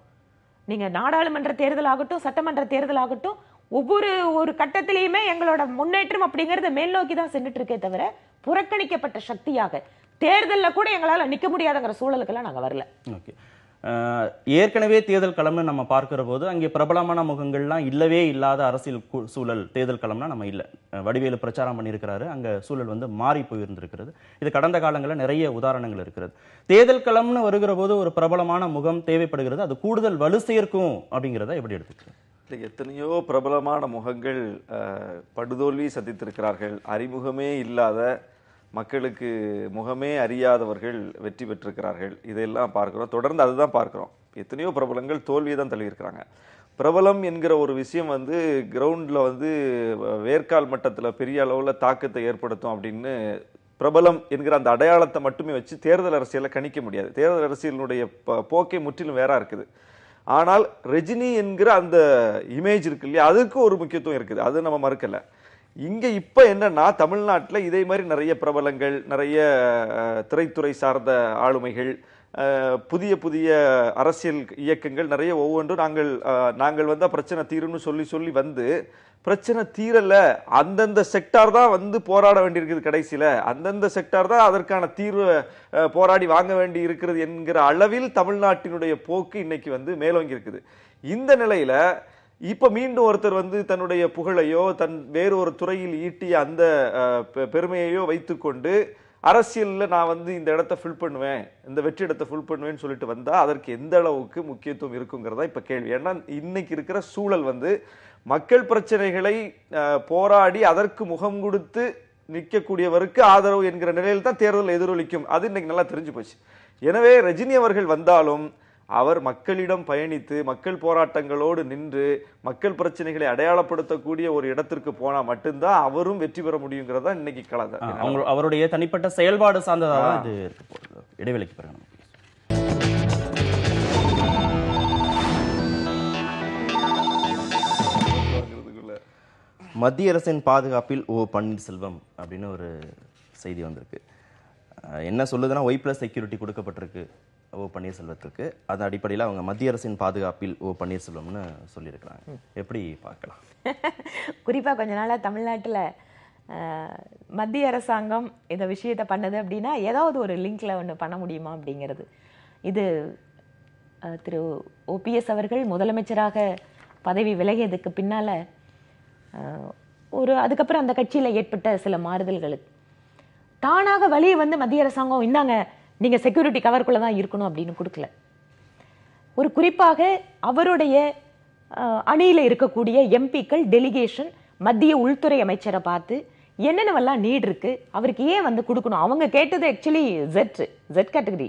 நீங்க நாடாளுமன்ற தேர்தல் ஆகட்டும், சட்டமன்ற தேர்தல் ஆகட்டும், ஒவ்வொரு கட்டத்திலையுமே எங்களோட முன்னேற்றம் அப்படிங்கிறது மேல் நோக்கி தான் சென்றுட்டு இருக்கே தவிர புறக்கணிக்கப்பட்ட சக்தியாக தேர்தல்ல கூட எங்களால நிக்க முடியாதுங்கிற சூழலுக்கெல்லாம் நாங்க வரல. ஓகே. ஏற்கனவே தேர்தல் களம்னு நம்ம பார்க்கிற போது அங்கே பிரபலமான முகங்கள்லாம் இல்லவே இல்லாத அரசியல் சூழல் தேர்தல் களம்னா நம்ம இல்லை. வடிவேலு பிரச்சாரம் பண்ணியிருக்கிறாரு, அங்க சூழல் வந்து மாறி போயிருந்திருக்கிறது. இது கடந்த காலங்களில் நிறைய உதாரணங்கள் இருக்கிறது. தேர்தல் களம்னு வருகிற போது ஒரு பிரபலமான முகம் தேவைப்படுகிறது, அது கூடுதல் வலு சேர்க்கும் அப்படிங்கிறத எப்படி எடுத்துக்கிறது? எத்தனையோ பிரபலமான முகங்கள் படுதோல்வி சந்தித்திருக்கிறார்கள். அறிமுகமே இல்லாத, மக்களுக்கு முகமே அறியாதவர்கள் வெற்றி பெற்றிருக்கிறார்கள். இதெல்லாம் பார்க்கிறோம், தொடர்ந்து அதுதான் பார்க்கிறோம். எத்தனையோ பிரபலங்கள் தோல்வியை தான் தள்ளியிருக்கிறாங்க. பிரபலம் என்கிற ஒரு விஷயம் வந்து கிரவுண்டில் வந்து வேர்க்கால் மட்டத்தில் பெரிய அளவில் தாக்கத்தை ஏற்படுத்தும் அப்படின்னு பிரபலம் என்கிற அந்த அடையாளத்தை மட்டுமே வச்சு தேர்தல் அரசியலை கணிக்க முடியாது. தேர்தல் அரசியலினுடைய போக்கை முற்றிலும் வேறா இருக்குது. ஆனால் ரஜினி என்கிற அந்த இமேஜ் இருக்கு இல்லையா, அதுக்கு ஒரு முக்கியத்துவம் இருக்குது, அது நம்ம மறுக்கல. இங்க இப்ப என்னன்னா, தமிழ்நாட்டில் இதே மாதிரி நிறைய பிரபலங்கள், நிறைய திரைத்துறை சார்ந்த ஆளுமைகள், புதிய புதிய அரசியல் இயக்கங்கள் நிறைய ஒவ்வொன்றும் நாங்கள் வந்தா பிரச்சனை தீரும்னு சொல்லி வந்து பிரச்சனை தீரல, அந்தந்த செக்டார் தான் வந்து போராட வேண்டியிருக்குது. கடைசியில அந்தந்த செக்டார் தான் அதற்கான தீர்வு போராடி வாங்க வேண்டி இருக்கிறது என்கிற அளவில் தமிழ்நாட்டினுடைய போக்கு இன்னைக்கு வந்து மேலோங்கி இருக்குது. இந்த நிலையில இப்ப மீண்டும் ஒருத்தர் வந்து தன்னுடைய புகழையோ வேறு ஒரு துறையில் ஈட்டிய அந்த பெருமையையோ வைத்துக்கொண்டு அரசியல்ல நான் வந்து இந்த இடத்தை ஃபில் பண்ணுவேன், இந்த வெற்றி இடத்தை ஃபில் பண்ணுவேன்னு சொல்லிட்டு வந்தா அதற்கு எந்த அளவுக்கு முக்கியத்துவம் இருக்குங்கிறதா இப்ப கேள்வி. ஏன்னா இன்னைக்கு இருக்கிற சூழல் வந்து மக்கள் பிரச்சனைகளை போராடி அதற்கு முகம் கொடுத்து நிற்கக்கூடியவருக்கு ஆதரவு என்கிற நிலையில் தான் தேர்தல் எதிரொலிக்கும். அது இன்னைக்கு நல்லா தெரிஞ்சு போச்சு. எனவே ரஜினி அவர்கள் வந்தாலும் அவர் மக்களிடம் பயணித்து மக்கள் போராட்டங்களோடு நின்று மக்கள் பிரச்சனைகளை அடையாளப்படுத்தக்கூடிய ஒரு இடத்திற்கு போனா மட்டும்தான் அவரும் வெற்றி பெற முடியுங்கிறதா இன்னைக்கு கலந்த அவருடைய தனிப்பட்ட செயல்பாடு சார்ந்ததாக இது இருக்கு. இடைவெளிக்கு பிறகு மத்திய அரசின் பாதுகாப்பில் ஓ பன்னீர்செல்வம் அப்படின்னு ஒரு செய்தி வந்திருக்கு. என்ன சொல்லுதுன்னா, ஒய் பிளஸ் செக்யூரிட்டி கொடுக்கப்பட்டிருக்கு ஓ பன்னீர்செல்வத்திற்கு. அதன் அடிப்படையில் அவங்க மத்திய அரசின் பாதுகாப்பில் ஓ பன்னீர்செல்வம்னு சொல்லியிருக்கிறாங்க. எப்படி பார்க்கலாம்? குறிப்பாக கொஞ்ச நாளாக தமிழ்நாட்டில் மத்திய அரசாங்கம் இந்த விஷயத்தை பண்ணது அப்படின்னா ஏதாவது ஒரு லிங்க்ல ஒன்று பண்ண முடியுமா அப்படிங்கிறது. இது திரு ஓபிஎஸ் அவர்கள் முதலமைச்சராக பதவி விலகியதுக்கு பின்னால் அதுக்கப்புறம் அந்த கட்சியில் ஏற்பட்ட சில மாறுதல்களுக்கு தானாக வழியை வந்து மத்திய அரசாங்கம் இந்தாங்க நீங்க செக்யூரிட்டி கவருக்குள்ள தான் இருக்கணும் அப்படின்னு கொடுக்கல. ஒரு குறிப்பாக அவருடைய அணியில இருக்கக்கூடிய எம்பிக்கள் டெலிகேஷன் மத்திய உள்துறை அமைச்சரை பார்த்து என்னென்னவெல்லாம் நீட் இருக்கு, அவருக்கு ஏன் வந்து கொடுக்கணும். அவங்க கேட்டது ஆக்சுவலி ஜெட் கேட்டகரி,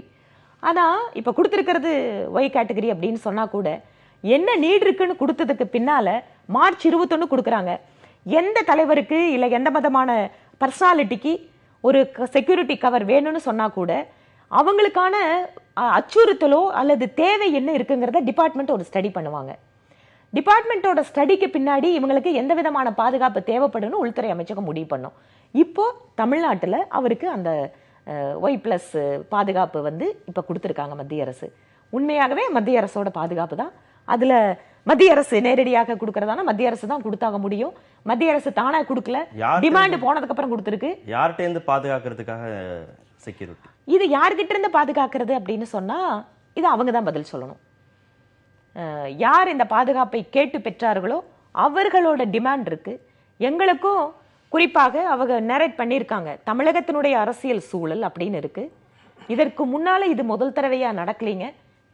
ஆனா இப்ப கொடுத்துருக்கிறது ஒய் கேட்டகரி அப்படின்னு சொன்னா கூட என்ன நீட் இருக்குன்னு கொடுத்ததுக்கு பின்னால மார்ச் 21 கொடுக்குறாங்க. எந்த தலைவருக்கு இல்லை எந்த விதமான பர்சனாலிட்டிக்கு ஒரு செக்யூரிட்டி கவர் வேணும்னு சொன்னா கூட அவங்களுக்கான அச்சுறுத்தலோ அல்லது தேவை என்ன இருக்குங்கிறத டிபார்ட்மெண்ட் ஒரு ஸ்டடி பண்ணுவாங்க. டிபார்ட்மெண்ட்டோட ஸ்டடிக்கு பின்னாடி இவங்களுக்கு எந்த விதமான பாதுகாப்பு தேவைப்படுன்னு உள்துறை அமைச்சகம் முடிவு பண்ணும். இப்போ தமிழ்நாட்டில் அவருக்கு அந்த Y+ பாதுகாப்பு வந்து இப்போ கொடுத்துருக்காங்க மத்திய அரசு. உண்மையாகவே மத்திய அரசோட பாதுகாப்பு தான். அதில் மத்திய அரசு நேரடியாக கொடுக்கறதானா மத்திய அரசு தான் கொடுத்தாக முடியும். மத்திய அரசு தானா கொடுக்கல, டிமாண்ட் போனதுக்கு அப்புறம் கொடுத்துருக்கு. யார்கிட்ட இருந்து பாதுகாக்கிறதுக்காக செக்யூரிட்டி? இது யார்கிட்ட இருந்து பாதுகாக்கிறது அப்படின்னு சொன்னா இது அவங்க தான் பதில் சொல்லணும். யார் இந்த பாதுகாப்பை கேட்டு பெற்றார்களோ அவர்களோட டிமாண்ட் இருக்கு. எங்களுக்கும் குறிப்பாக அவங்க நரேட் பண்ணியிருக்காங்க, தமிழகத்தினுடைய அரசியல் சூழல் அப்படின்னு இருக்கு. இதற்கு முன்னால இது முதல் தடவையா நடக்கலீங்க.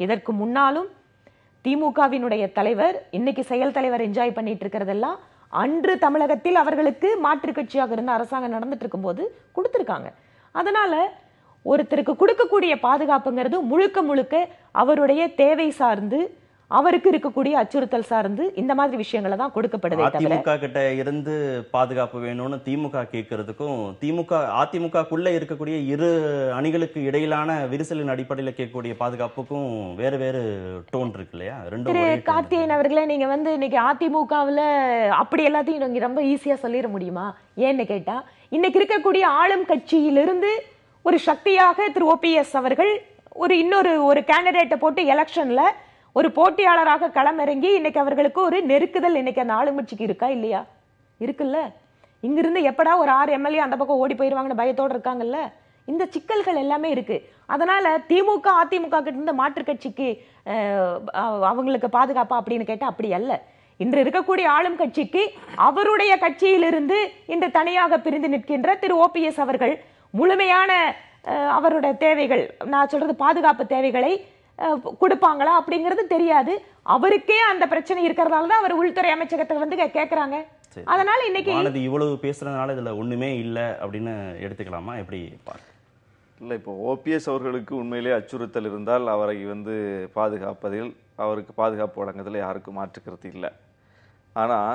இதற்கு முன்னாலும் திமுகவினுடைய தலைவர், இன்னைக்கு செயல் தலைவர் என்ஜாய் பண்ணிட்டு இருக்கிறதெல்லாம் அன்று தமிழகத்தில் அவர்களுக்கு மாற்று கட்சியாக இருந்த அரசாங்கம் நடந்துட்டு இருக்கும் போது கொடுத்திருக்காங்க. அதனால ஒருத்தருக்கு கொடுக்கக்கூடிய பாதுகாப்புங்கிறது முழுக்க முழுக்க அவருடைய தேவை சார்ந்து, அவருக்கு இருக்கக்கூடிய அச்சுறுத்தல் சார்ந்து இந்த மாதிரி விஷயங்களை தான் கொடுக்கப்படுதே தவிர அதிமுக கிட்ட இருந்து பாதுகாப்பு வேணும்னு திமுக கேட்கறதுக்கும் அதிமுகக்குள்ள இருக்கக்கூடிய இரு அணிகளுக்கு இடையிலான விரிசலின் அடிப்படையில் கேட்கக்கூடிய பாதுகாப்புக்கும் வேறு வேறு டோன் இருக்கு இல்லையா? திரு கார்த்திகேயன் அவர்களே, நீங்க வந்து இன்னைக்கு அதிமுகவுல அப்படி எல்லாத்தையும் நீங்க ரொம்ப ஈஸியா சொல்லிட முடியுமா? ஏன்னு கேட்டா இன்னைக்கு இருக்கக்கூடிய ஆளும் கட்சியிலிருந்து ஒரு சக்தியாக திரு OPS அவர்கள் இன்னொரு கேண்டிடேட்டை போட்டு எலெக்ஷன்ல ஒரு போட்டியாளராக களமிறங்கி இன்னைக்கு அவர்களுக்கு ஒரு நெருக்குதல் இன்னைக்கு அந்த ஆளுங்கட்சிக்கு இருக்கா இல்லையா? இருக்குல்ல. இங்கிருந்து எப்படா ஒரு 6 MLA அந்த பக்கம் ஓடி போயிருவாங்கன்னு பயத்தோடு இருக்காங்கல்ல. இந்த சிக்கல்கள் எல்லாமே இருக்கு. அதனால திமுக அதிமுக கிட்ட இருந்த மாற்று கட்சிக்கு அவங்களுக்கு பாதுகாப்பா அப்படின்னு கேட்டா அப்படி அல்ல. இன்று இருக்கக்கூடிய ஆளும் கட்சிக்கு அவருடைய கட்சியிலிருந்து இன்று தனியாக பிரிந்து நிற்கின்ற திரு OPS அவர்கள் முழுமையான அவருடைய தேவைகள், நான் சொல்றது பாதுகாப்பு தேவைகளை கொடுப்பாங்களா அப்படிங்கிறது தெரியாது. அவருக்கே அந்த பிரச்சனை இருக்கிறதால தான் அவர் உள்துறை அமைச்சகத்தை வந்து கேட்கறாங்க. அதனால இன்னைக்கு இவ்வளவு பேசுறதுனால இதுல ஒண்ணுமே இல்ல அப்படின்னு எடுத்துக்கலாமா? எப்படி இல்லை, இப்போ OPS அவர்களுக்கு உண்மையிலே அச்சுறுத்தல் இருந்தால் அவரை வந்து பாதுகாப்பதில், அவருக்கு பாதுகாப்பு வழங்குவதில் யாருக்கும் மாற்றுக்கிறது இல்லை. ஆனால்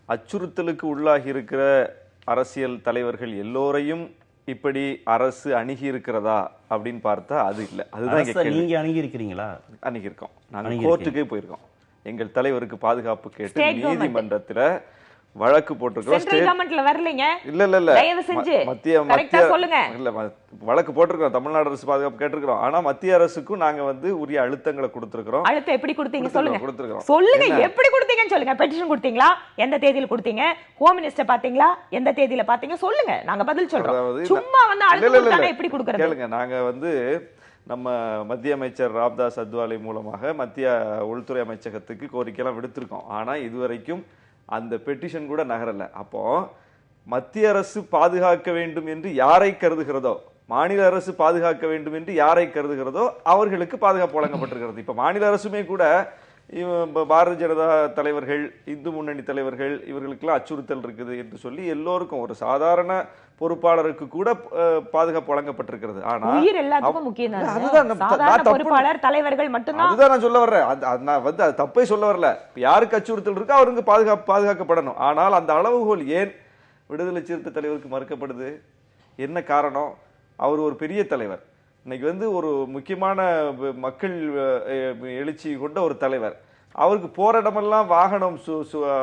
அச்சுறுத்தலுக்கு உள்ளாகி இருக்கிற அரசியல் தலைவர்கள் எல்லோரையும் இப்படி அரசு அணுகி இருக்கிறதா அப்படின்னு பார்த்தா அது இல்லை. அதுதான் நீங்க அணுகி இருக்கிறீங்களா? அணுகியிருக்கோம். நாங்கள் கோர்ட்டுக்கே போயிருக்கோம். எங்கள் தலைவருக்கு பாதுகாப்பு கேட்டு நீதிமன்றத்தில் வழக்கு போட்டிருக்கிறோம். வழக்கு போட்டிருக்கோம். தமிழ்நாடு அரசு பாதுகாப்பு கேட்டிருக்கிறோம். ஆனா மத்திய அரசுக்கும் நாங்க வந்து உரிய அழுத்தங்களை கொடுத்திருக்கிறோம். அழுத்தம் எப்படி கொடுத்தீங்க சொல்லுங்க. சொல்லுங்க, எப்படி கொடுத்தீங்கன்னு சொல்லுங்க. பெட்டிஷன் கொடுத்தீங்களா? எந்த தேதியில கொடுத்தீங்க? ஹோம் மினிஸ்டர் பாத்தீங்களா? எந்த தேதியில பாத்தீங்க? சொல்லுங்க, நாங்க பதில் சொல்றோம். சும்மா வந்து அழுத்தம் எப்படி கொடுக்கறது? கேளுங்க, நாங்க வந்து நம்ம மத்திய அமைச்சர் ராம்தாஸ் அத்வாலே மூலமாக மத்திய உள்துறை அமைச்சகத்துக்கு கோரிக்கையெல்லாம் விடுத்திருக்கோம். ஆனா இதுவரைக்கும் அந்த பெட்டிஷன் கூட நகரல. அப்போ மத்திய அரசு பாதுகாக்க வேண்டும் என்று யாரை கருதுகிறதோ, மாநில அரசு பாதுகாக்க வேண்டும் என்று யாரை கருதுகிறதோ அவர்களுக்கு பாதுகாப்பு வழங்கப்பட்டிருக்கிறது. இப்ப மாநில அரசுமே கூட பாரதிய ஜனதா தலைவர்கள், இந்து முன்னணி தலைவர்கள், இவர்களுக்கெல்லாம் அச்சுறுத்தல் இருக்குது என்று சொல்லி எல்லோருக்கும், ஒரு சாதாரண பொறுப்பாளருக்கு கூட பாதுகாப்பு வழங்கப்பட்டிருக்கிறது. ஆனா அதுதான் நான் சொல்ல வர்றேன். நான் வந்து அது தப்பை சொல்ல வரல. யாருக்கு அச்சுறுத்தல் இருக்கோ அவருக்கு பாதுகாக்கப்படணும். ஆனால் அந்த அளவுகோல் ஏன் விடுதலை சிறுத்தை தலைவருக்கு மறுக்கப்படுது? என்ன காரணம்? அவர் ஒரு பெரிய தலைவர், இன்னைக்கு வந்து ஒரு முக்கியமான மக்கள் எழுச்சி கொண்ட ஒரு தலைவர். அவருக்கு போற இடமெல்லாம் வாகனம்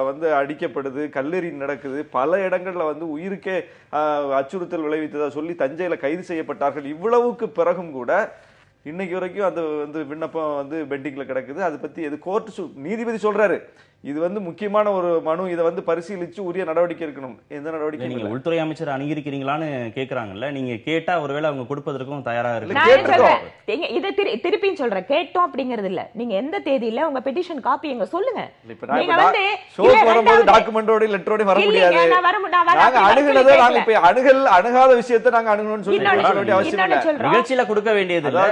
வந்து அடிக்கப்படுது, கல்லெறி நடக்குது, பல இடங்கள்ல வந்து உயிருக்கே அச்சுறுத்தல் விளைவித்ததா சொல்லி தஞ்சையில கைது செய்யப்பட்டார்கள். இவ்வளவுக்கு பிறகும் கூட இன்னைக்கு வரைக்கும் அந்த வந்து விண்ணப்பம் வந்து பெண்டிங்ல கிடக்குது. அதை பத்தி எது கோர்ட் நீதிபதி சொல்றாரு, இது வந்து முக்கியமான ஒரு மனு, இதை வந்து பரிசீலிச்சு உரிய நடவடிக்கை எடுக்கணும். எந்த நடவடிக்கை? நீங்க உள்துறை அமைச்சர் அணுகிருக்கிறீங்களான்னு கேக்குறாங்கல்ல, நீங்க கேட்டா ஒருவேளை அவங்க கொடுப்பதற்கும் தயாரா இருக்கு. இதை திருப்பியும் சொல்றேன், கேட்டோம் அப்படிங்கிறது இல்ல. நீங்க எந்த தேதியில உங்க பெட்டிஷன் காப்பி எங்க சொல்லுங்க. நீங்க வந்து ஷோக்கு வரும்போது டாக்குமெண்டோட லெட்டரோட வர முடியாது. நாங்க அணுகுனதை நாங்க இப்ப அணுகாத விஷயத்தை நாங்க அணுகணும்னு சொல்லி அவசியம் இல்ல. நிகழ்ச்சியில கொடுக்க வேண்டியது இல்ல.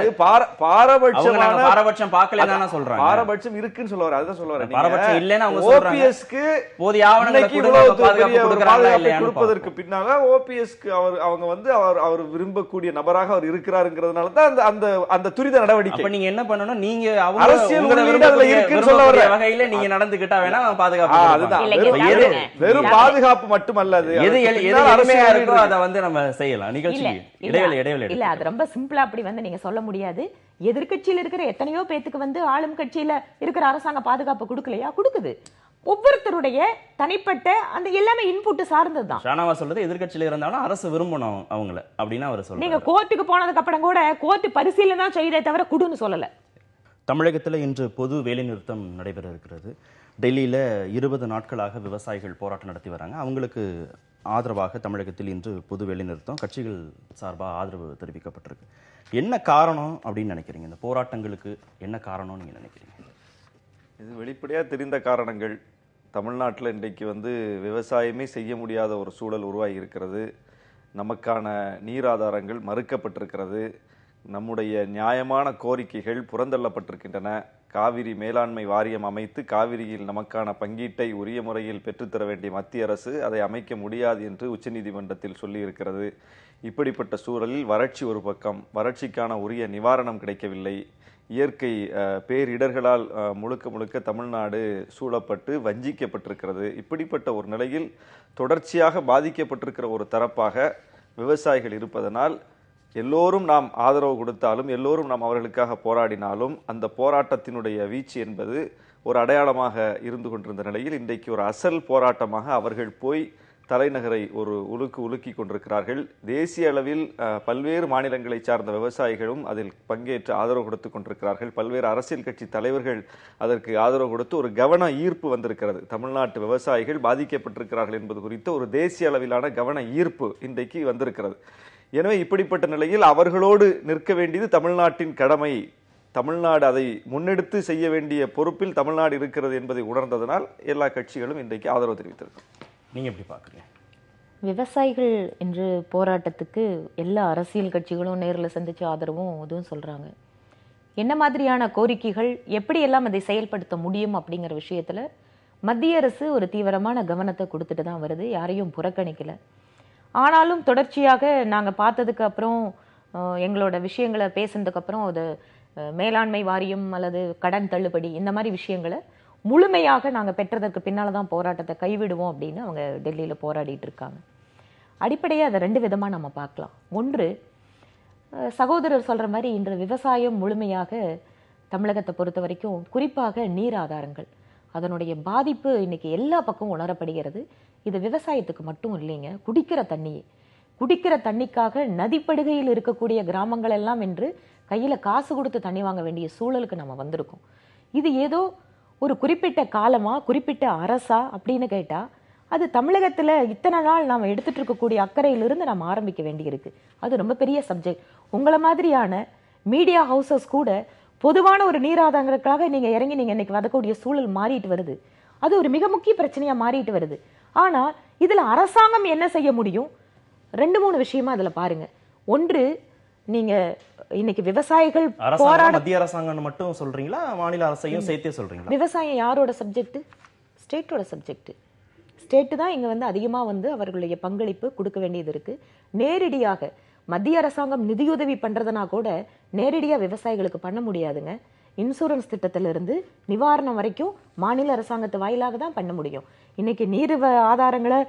பாரபட்சம் பார்க்கலன்னா சொல்றாங்க. பாரபட்சம் இருக்குன்னு சொல்ல வரேன். அதுதான் சொல்ல வரேன். பாரபட்சம் இல்ல ஓபிஎஸ்க்கு போதிய ஆவணங்களை கொடுப்பதற்கு பின்னால ஓபிஎஸ்க்கு அவங்க வந்து அவர் விரும்பக்கூடிய நபராக அவர் இருக்கிறாருங்கிறதுனால தான் அந்த அந்த துரித நடவடிக்கை. நீங்க என்ன பண்ணணும்? நீங்க அரசியல் இருக்குன்னு சொல்ல வர வகையில நீங்க நடந்துகிட்டா வேணா பாதுகாப்பு. அதுதான், வெறும் பாதுகாப்பு மட்டுமல்ல, அது எது எளிமையா இருக்கோ அதை வந்து நம்ம செய்யலாம். நிகழ்ச்சி இடைவேளை இல்ல, அது ரொம்ப சிம்பிளா அப்படி வந்து நீங்க சொல்ல முடியாது. கிடையாது. எதிர்கட்சியில் இருக்கிற எத்தனையோ பேத்துக்கு வந்து ஆளும் கட்சியில இருக்கிற அரசாங்க பாதுகாப்பு கொடுக்கலையா? கொடுக்குது. ஒவ்வொருத்தருடைய தனிப்பட்ட அந்த எல்லாமே இன்புட் சார்ந்ததுதான். ஷானவாஸ் சொல்றது எதிர்க்கட்சியில இருந்தாலும் அரசு விரும்பணும் அவங்கள அப்படின்னு அவர் சொல்றாரு. நீங்க கோர்ட்டுக்கு போனதுக்கு அப்புறம் கூட கோர்ட்டு பரிசீலனை தான் செய்தே தவிர குடுன்னு சொல்லல. தமிழகத்தில் இன்று பொது வேலைநிறுத்தம் நடைபெற இருக்கிறது. டெல்லியில 20 நாட்களாக விவசாயிகள் போராட்டம் நடத்தி வராங்க. அவங்களுக்கு ஆதரவாக தமிழகத்தில் இன்று பொது வேலைநிறுத்தம் கட்சிகள் சார்பாக ஆதரவு தெரிவிக்கப்பட்டிருக்கு. என்ன காரணம் அப்படின்னு நினைக்கிறீங்க? இந்த போராட்டங்களுக்கு என்ன காரணம்னு நீங்க நினைக்கிறீங்க? இது வெளிப்படையாக தெரிந்த காரணங்கள். தமிழ்நாட்டில் இன்றைக்கு வந்து விவசாயமே செய்ய முடியாத ஒரு சூழல் உருவாகி இருக்கிறது. நமக்கான நீர் ஆதாரங்கள் மறுக்கப்பட்டிருக்கிறது. நம்முடைய நியாயமான கோரிக்கைகள் புறந்தள்ளப்பட்டிருக்கின்றன. காவிரி மேலாண்மை வாரியம் அமைத்து காவிரியில் நமக்கான பங்கீட்டை உரிய முறையில் பெற்றுத்தர வேண்டிய மத்திய அரசு அதை அமைக்க முடியாது என்று உச்சநீதிமன்றத்தில் சொல்லியிருக்கிறது. இப்படிப்பட்ட சூழலில் வறட்சி ஒரு பக்கம், வறட்சிக்கான உரிய நிவாரணம் கிடைக்கவில்லை. இயற்கை பேரிடர்களால் முழுக்க முழுக்க தமிழ்நாடு சூழப்பட்டு வஞ்சிக்கப்பட்டிருக்கிறது. இப்படிப்பட்ட ஒரு நிலையில் தொடர்ச்சியாக பாதிக்கப்பட்டிருக்கிற ஒரு தரப்பாக விவசாயிகள் இருப்பதனால் எல்லோரும் நாம் ஆதரவு கொடுத்தாலும், எல்லோரும் நாம் அவர்களுக்காக போராடினாலும் அந்த போராட்டத்தினுடைய வீச்சு என்பது ஒரு அடையாளமாக இருந்து கொண்டிருந்த நிலையில் இன்றைக்கு ஒரு அசல் போராட்டமாக அவர்கள் போய் தலைநகரை ஒரு உலுக்கி கொண்டிருக்கிறார்கள். தேசிய அளவில் பல்வேறு மாநிலங்களை சார்ந்த விவசாயிகளும் அதில் பங்கேற்று ஆதரவு கொடுத்து கொண்டிருக்கிறார்கள். பல்வேறு அரசியல் கட்சி தலைவர்கள் அதற்கு ஆதரவு கொடுத்து ஒரு கவன ஈர்ப்பு வந்திருக்கிறது. தமிழ்நாட்டு விவசாயிகள் பாதிக்கப்பட்டிருக்கிறார்கள் என்பது குறித்த ஒரு தேசிய அளவிலான கவன ஈர்ப்பு இன்றைக்கு வந்திருக்கிறது. எனவே இப்படிப்பட்ட நிலையில் அவர்களோடு நிற்க வேண்டியது தமிழ்நாட்டின் கடமை. தமிழ்நாடு அதை முன்னெடுத்து செய்ய வேண்டிய பொறுப்பில் தமிழ்நாடு இருக்கிறது என்பதை உணர்ந்ததனால் எல்லா கட்சிகளும் இன்றைக்கு ஆதரவு தெரிவித்திருக்கு. நீங்க எப்படி பாக்குறீங்க? விவசாயிகள் என்று போராட்டத்துக்கு எல்லா அரசியல் கட்சிகளும் நேரில் சந்திச்சு ஆதரவும் இதுவும் சொல்றாங்க. என்ன மாதிரியான கோரிக்கைகள், எப்படி எல்லாம் அதை செயல்படுத்த முடியும் அப்படிங்கிற விஷயத்துல மத்திய அரசு ஒரு தீவிரமான கவனத்தை கொடுத்துட்டு தான் வருது. யாரையும் புறக்கணிக்கல. ஆனாலும் தொடர்ச்சியாக நாங்கள் பார்த்ததுக்கு அப்புறம் எங்களோட விஷயங்களை பேசுனதுக்கு அப்புறம் அது மேலாண்மை வாரியம் அல்லது கடன் தள்ளுபடி இந்த மாதிரி விஷயங்களை முழுமையாக நாங்கள் பெற்றதற்கு பின்னால் தான் போராட்டத்தை கைவிடுவோம் அப்படின்னு அவங்க டெல்லியில் போராடிட்டு இருக்காங்க. அடிப்படையாக அதை 2 விதமாக நம்ம பார்க்கலாம். ஒன்று, சகோதரர் சொல்கிற மாதிரி இன்று விவசாயம் முழுமையாக தமிழகத்தை பொறுத்த வரைக்கும் குறிப்பாக நீர் ஆதாரங்கள் அதனுடைய பாதிப்பு இன்னைக்கு எல்லா பக்கமும் உணரப்படுகிறது. இது விவசாயத்துக்கு மட்டும் இல்லைங்க, குடிக்கிற தண்ணிக்காக நதிப்படுகையில் இருக்கக்கூடிய கிராமங்கள் எல்லாம் என்று கையில் காசு கொடுத்து தண்ணி வாங்க வேண்டிய சூழலுக்கு நம்ம வந்திருக்கோம். இது ஏதோ ஒரு குறிப்பிட்ட காலமா, குறிப்பிட்ட அரசா அப்படின்னு கேட்டால் அது தமிழகத்தில் இத்தனை நாள் நாம் எடுத்துட்டு இருக்கக்கூடிய அக்கறையிலிருந்து நாம் ஆரம்பிக்க வேண்டியிருக்கு. அது ரொம்ப பெரிய சப்ஜெக்ட். உங்களை மாதிரியான மீடியா ஹவுசஸ் கூட பொதுவான ஒரு நீராதாரங்களுக்காக நீங்கள் இறங்கி நீங்கள் இன்னைக்கு வரக்கூடிய சூழல் மாறிட்டு வருது. அது ஒரு மிக முக்கிய பிரச்சனையாக மாறிட்டு வருது. ஆனால் இதில் அரசாங்கம் என்ன செய்ய முடியும்? 2-3 விஷயமா அதில் பாருங்க. ஒன்று, நீங்க இன்னைக்கு விவசாயிகள் மத்திய அரசாங்கம் மட்டும் சொல்றீங்களா, மாநில அரசையும் சேர்த்தே சொல்றீங்களா? விவசாயம் யாரோட சப்ஜெக்ட்? ஸ்டேட்டோட சப்ஜெக்ட். ஸ்டேட்டு தான் இங்க வந்து அதிகமாக வந்து அவர்களுடைய பங்களிப்பு கொடுக்க வேண்டியது இருக்கு. நேரடியாக மத்திய அரசாங்கம் நிதியுதவி பண்றதுனா கூட நேரடியாக விவசாயிகளுக்கு பண்ண முடியாதுங்க. இன்சூரன்ஸ் திட்டத்திலிருந்து நிவாரணம் வரைக்கும் மாநில அரசாங்கத்து வாயிலாக தான் பண்ண முடியும். இன்னைக்கு நீர் ஆதாரங்களை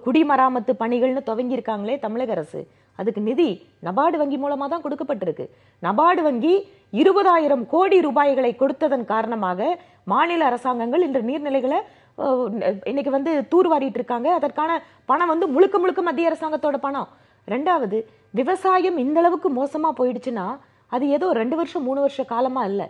குடிமராமத்து பணிகள்னு துவங்கியிருக்காங்களே தமிழக அரசு, அதுக்கு நிதி நபார்டு வங்கி மூலமா தான் கொடுக்கப்பட்டிருக்கு. நபார்டு வங்கி 20,000 கோடி ரூபாய்களை கொடுத்ததன் காரணமாக மாநில அரசாங்கங்கள் இன்று நீர்நிலைகளை இன்னைக்கு வந்து தூர்வாரிட்டு இருக்காங்க. அதற்கான பணம் வந்து முழுக்க முழுக்க மத்திய அரசாங்கத்தோட பணம். 2வது, விவசாயம் இந்த அளவுக்கு மோசமா போயிடுச்சுன்னா அது ஏதோ 2 வருஷம் 3 வருஷ காலமா இல்ல,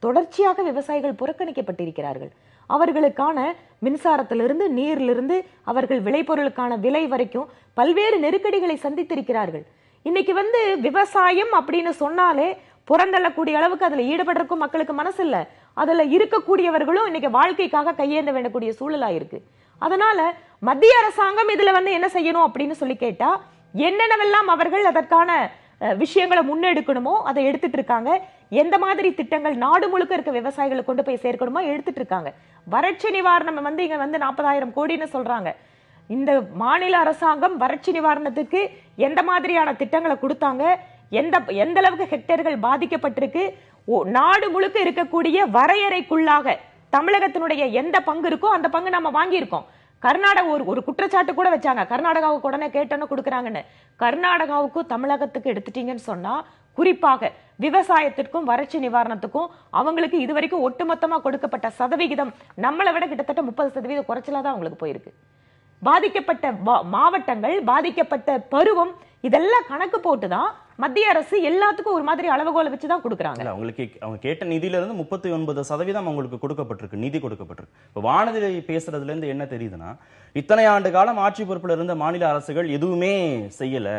தொடர்ச்சியாக விவசாயிகள் புறக்கணிக்கப்பட்டிருக்கிறார்கள். அவர்களுக்கான மின்சாரத்திலிருந்து நீரிலிருந்து அவர்கள் விளைபொருளுக்கான விலை வரைக்கும் பல்வேறு நெருக்கடிகளை சந்தித்திருக்கிறார்கள். இன்னைக்கு வந்து விவசாயம் அப்படின்னு சொன்னாலே புறந்தள்ளக்கூடிய அளவுக்கு அதுல ஈடுபடுறதுக்கும் மக்களுக்கு மனசு இல்ல. அதுல இருக்கக்கூடியவர்களும் இன்னைக்கு வாழ்க்கைக்காக கையேந்த வேண்டக்கூடிய சூழலா இருக்கு. அதனால மத்திய அரசாங்கம் இதுல வந்து என்ன செய்யணும் அப்படின்னு சொல்லி கேட்டா, என்னென்னவெல்லாம் அவர்கள் அதற்கான விஷயங்களை முன்னெடுக்கணுமோ அதை எடுத்துட்டு இருக்காங்க. எந்த மாதிரி திட்டங்கள் நாடு முழுக்க இருக்க விவசாயிகளை கொண்டு போய் சேர்க்கணுமோ எடுத்துட்டு இருக்காங்க. வறட்சி நிவாரணம் வந்து இங்க வந்து 40,000 கோடின்னு சொல்றாங்க. இந்த மாநில அரசாங்கம் வறட்சி நிவாரணத்துக்கு எந்த மாதிரியான திட்டங்களை கொடுத்தாங்க, எந்த அளவுக்கு ஹெக்டேர்கள் பாதிக்கப்பட்டிருக்கு, நாடு முழுக்க இருக்கக்கூடிய வரையறைக்குள்ளாக தமிழகத்தினுடைய எந்த பங்கு இருக்கோ அந்த பங்கு நம்ம வாங்கியிருக்கோம். கர்நாடகா ஒரு குற்றச்சாட்டு கூட வச்சாங்க, கர்நாடகாவுக்கு உடனே கேட்டோன்னு கொடுக்குறாங்கன்னு. கர்நாடகாவுக்கும் தமிழகத்துக்கு எடுத்துட்டீங்கன்னு சொன்னா குறிப்பாக விவசாயத்திற்கும் வறட்சி நிவாரணத்துக்கும் அவங்களுக்கு இதுவரைக்கும் ஒட்டுமொத்தமா கொடுக்கப்பட்ட சதவிகிதம் நம்மளை விட கிட்டத்தட்ட 30% குறைச்சலா தான் அவங்களுக்கு போயிருக்கு. பாதிக்கப்பட்ட மாவட்டங்கள், பாதிக்கப்பட்ட பருவம், இதெல்லாம் கணக்கு போட்டுதான் மத்திய அரசு எல்லாத்துக்கும் ஒரு மாதிரி அளவுகோலை வச்சுதான் கொடுக்குறாங்க. அவங்களுக்கு அவங்க கேட்ட நிதியில இருந்து 39% அவங்களுக்கு கொடுக்கப்பட்டிருக்கு, நிதி கொடுக்கப்பட்டிருக்கு. இப்ப வானதிலை பேசுறதுல இருந்து என்ன தெரியுதுன்னா, இத்தனை ஆண்டு காலம் ஆட்சி பொறுப்புல இருந்த மாநில அரசுகள் எதுவுமே செய்யல,